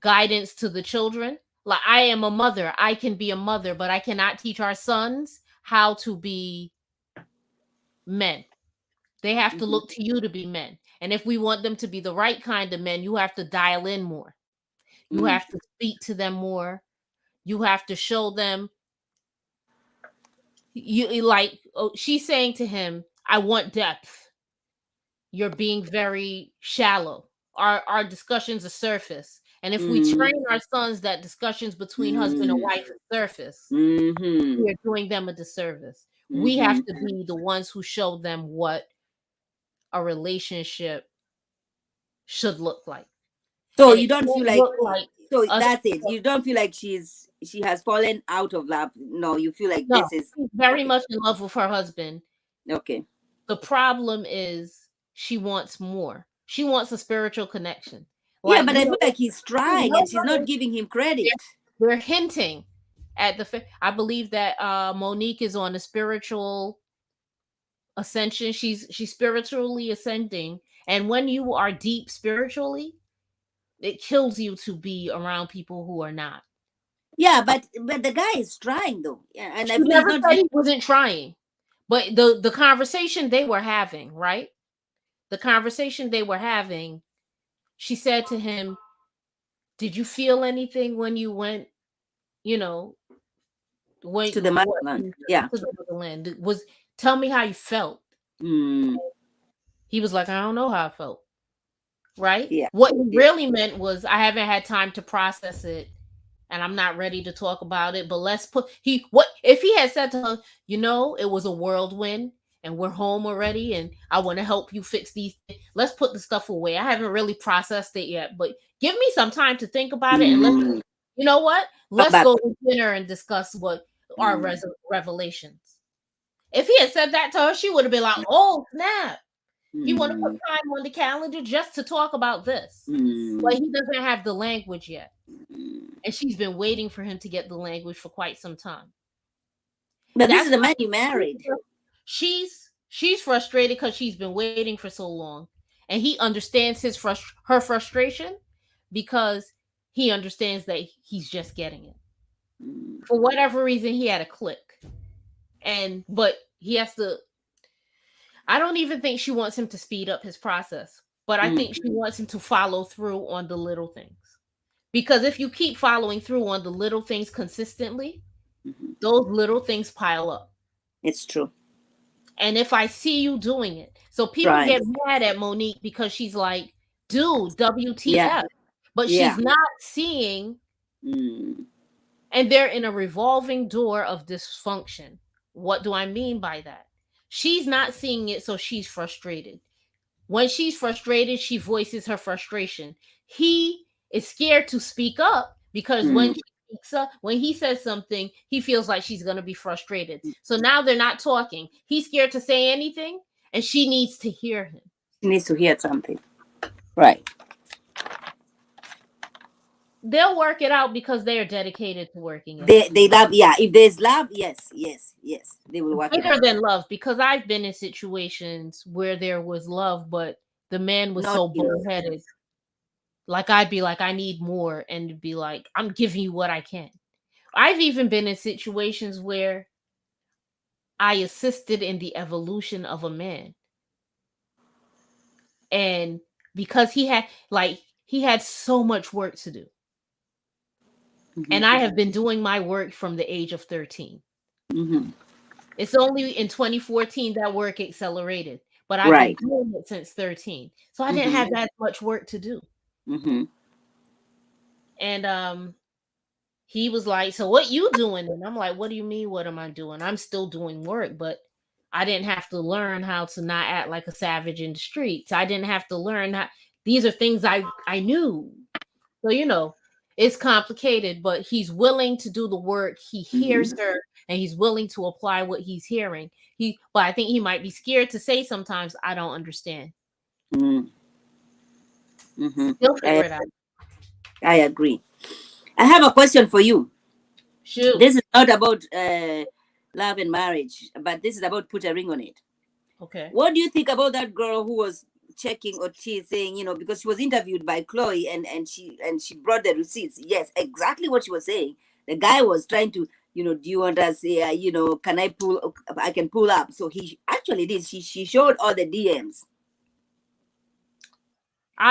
guidance to the children. Like, I am a mother. I can be a mother, but I cannot teach our sons how to be men. They have to look to you to be men. And if we want them to be the right kind of men, you have to dial in more. You have to speak to them more. You have to show them. She's saying to him, I want depth. You're being very shallow. Our discussions are surface. And if we train our sons that discussions between husband and wife are surface, we're doing them a disservice. We have to be the ones who show them what a relationship should look like. So And you don't feel like so that's it. You don't feel like she has fallen out of love. No, you feel like this is she's very much in love with her husband. Okay. The problem is she wants more. She wants a spiritual connection. Yeah, but I feel like he's trying and she's not giving him credit. We're hinting at I believe that Monique is on a spiritual ascension. She's spiritually ascending. And when you are deep spiritually, it kills you to be around people who are not. Yeah, but the guy is trying though. Yeah, and I never said he wasn't trying. But the conversation they were having, right? The conversation they were having, she said to him, did you feel anything when you went, to the motherland? Yeah. To the motherland. Tell me how you felt. He was like, I don't know how I felt. Right? Yeah. What he really meant was, I haven't had time to process it and I'm not ready to talk about it. But if he had said to her, it was a whirlwind and we're home already and I want to help you fix these things. Let's put the stuff away. I haven't really processed it yet, but give me some time to think about it. And let's go to dinner and discuss what our revelations. If he had said that to her, she would have been like, oh, snap. You want to put time on the calendar just to talk about this. But he doesn't have the language yet. And she's been waiting for him to get the language for quite some time. But this is the man you married. She's frustrated because she's been waiting for so long. And he understands her frustration because he understands that he's just getting it. For whatever reason, he had a click. But he has to... I don't even think she wants him to speed up his process, but I think she wants him to follow through on the little things. Because if you keep following through on the little things consistently, those little things pile up. It's true. And if I see you doing it, so people get mad at Monique because she's like, dude, WTF. Yeah. But she's not seeing, and they're in a revolving door of dysfunction. What do I mean by that? She's not seeing it, so she's frustrated. When she's frustrated, she voices her frustration. He is scared to speak up because when she speaks up, when he says something, he feels like she's going to be frustrated. So now they're not talking. He's scared to say anything, and she needs to hear him. She needs to hear something. Right. They'll work it out because they are dedicated to working it. They love, if there's love, yes, they will work it out. Bigger than love, because I've been in situations where there was love, but the man was so bullheaded. Like, I'd be like, I need more, and it'd be like, I'm giving you what I can. I've even been in situations where I assisted in the evolution of a man. And because he had so much work to do. And I have been doing my work from the age of 13. It's only in 2014 that work accelerated, but I've been doing it since 13. So I didn't have that much work to do. And he was like, so what you doing? And I'm like, what do you mean, what am I doing? I'm still doing work, but I didn't have to learn how to not act like a savage in the streets. I didn't have to learn how. These are things I knew. So, It's complicated, but he's willing to do the work. He hears her and he's willing to apply what he's hearing. But I think he might be scared to say sometimes, I don't understand. He'll figure it out. I agree. I have a question for you. Shoot. This is not about love and marriage, but this is about put a ring on it. Okay. What do you think about that girl who was checking or saying, because she was interviewed by Chloe and she brought the receipts? Yes, exactly what she was saying. The guy was trying to, do you want us, can I can pull up? So he actually did. She showed all the DMs.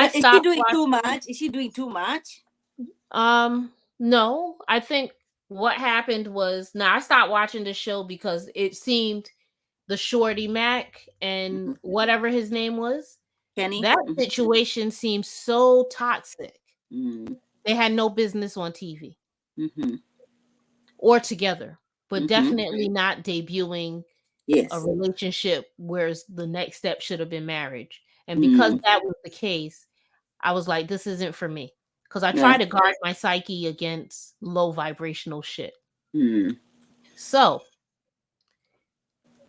Is she doing too much? Is she doing too much? No, I think what happened was, I stopped watching the show because it seemed the Shorty Mac and whatever his name was, Kenny, that situation seems so toxic. They had no business on TV or together, but definitely not debuting a relationship where the next step should have been marriage. And because that was the case, I was like, this isn't for me. Because I try to guard my psyche against low vibrational shit. So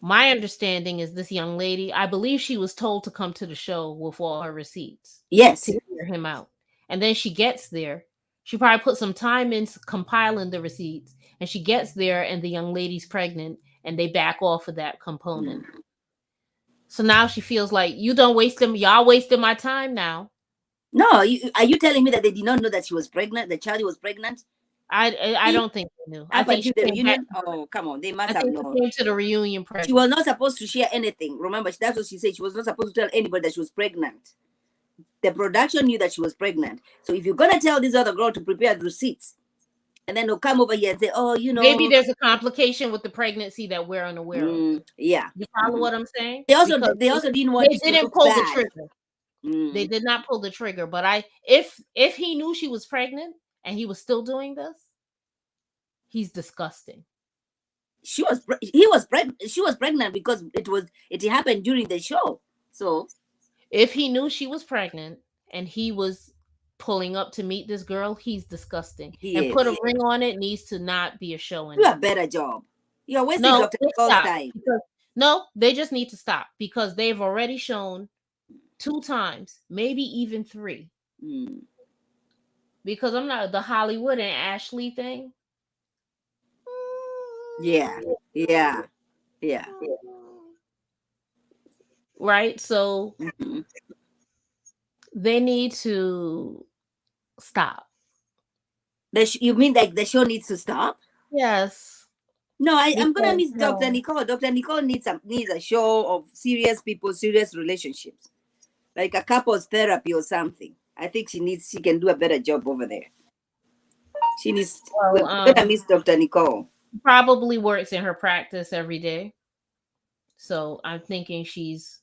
my understanding is this young lady, I believe she was told to come to the show with all her receipts. Yes. To hear him out. And then she gets there. She probably put some time in compiling the receipts. And she gets there and the young lady's pregnant and they back off of that component. So now she feels like, y'all wasting my time now. No, are you telling me that they did not know that she was pregnant? The child was pregnant? I don't think they knew. I think the reunion. Oh, come on, they must have known. Came to the reunion pregnant. She was not supposed to share anything. Remember, that's what she said. She was not supposed to tell anybody that she was pregnant. The production knew that she was pregnant. So if you're gonna tell this other girl to prepare the receipts, and then they'll come over here and say, "Oh, maybe there's a complication with the pregnancy that we're unaware of." Yeah, you follow what I'm saying? They also didn't want. They didn't pull the trigger. They did not pull the trigger. But if he knew she was pregnant and he was still doing this, he's disgusting. She was pregnant because it happened during the show. So if he knew she was pregnant and he was pulling up to meet this girl, he's disgusting. Put a ring on it needs to not be a show anymore. Do a better job. You're wasting Dr. Nicole's time. No, they just need to stop because they've already shown 2 times, maybe even 3. Because I'm not the Hollywood and Ashley thing. Yeah. Right? So they need to stop. You mean like the show needs to stop? Yes. No, I'm gonna miss Dr. Nicole. Dr. Nicole needs a show of serious people, serious relationships, like a couples therapy or something. I think she can do a better job over there. She needs. We're gonna miss Dr. Nicole. Probably works in her practice every day, so I'm thinking she's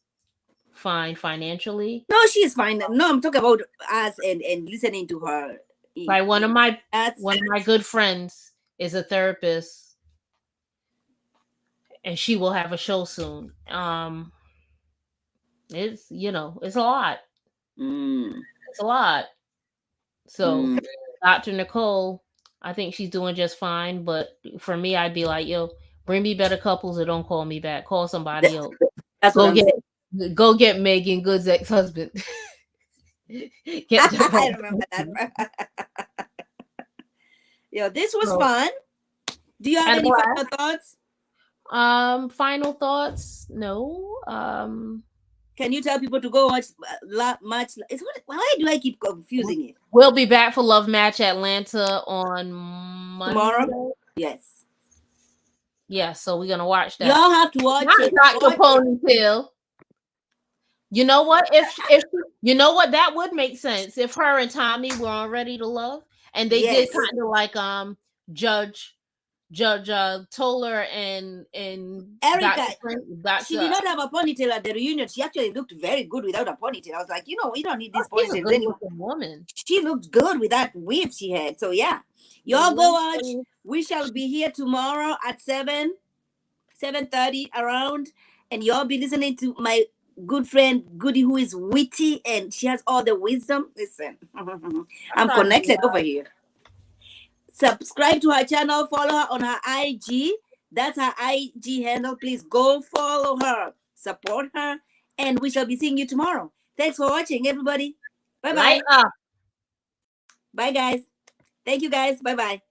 fine financially. No, she's fine. No, I'm talking about us and listening to her. Like one of my good friends is a therapist, and she will have a show soon. It's it's a lot. It's a lot. So Dr. Nicole, I think she's doing just fine. But for me, I'd be like, yo, bring me better couples or don't call me back. Call somebody else. Go get Megan Good's ex-husband. I remember that. Yo, this was fun. Do you have any final thoughts? Final thoughts? No. Can you tell people to go watch match? Why do I keep confusing it? We'll be back for Love Match Atlanta on Monday. Tomorrow? Yes. Yeah, so we're gonna watch that. Y'all have to watch it. Not your ponytail. You know what? If you know what, that would make sense if her and Tommy were on Ready to Love, and they did kind of like Judge Toller and Erica. She did not have a ponytail at the reunion. She actually looked very good without a ponytail. I was like, we don't need this ponytail anymore. Woman. She looked good with that weave she had. So yeah, y'all go watch. We shall be here tomorrow at 7:30 around, and y'all be listening to my good friend Goody, who is witty and she has all the wisdom. Listen, I'm connected over here. Subscribe to her channel. Follow her on her IG. That's her IG handle. Please go follow her. Support her. And we shall be seeing you tomorrow. Thanks for watching, everybody. Bye-bye. Bye, guys. Thank you, guys. Bye-bye.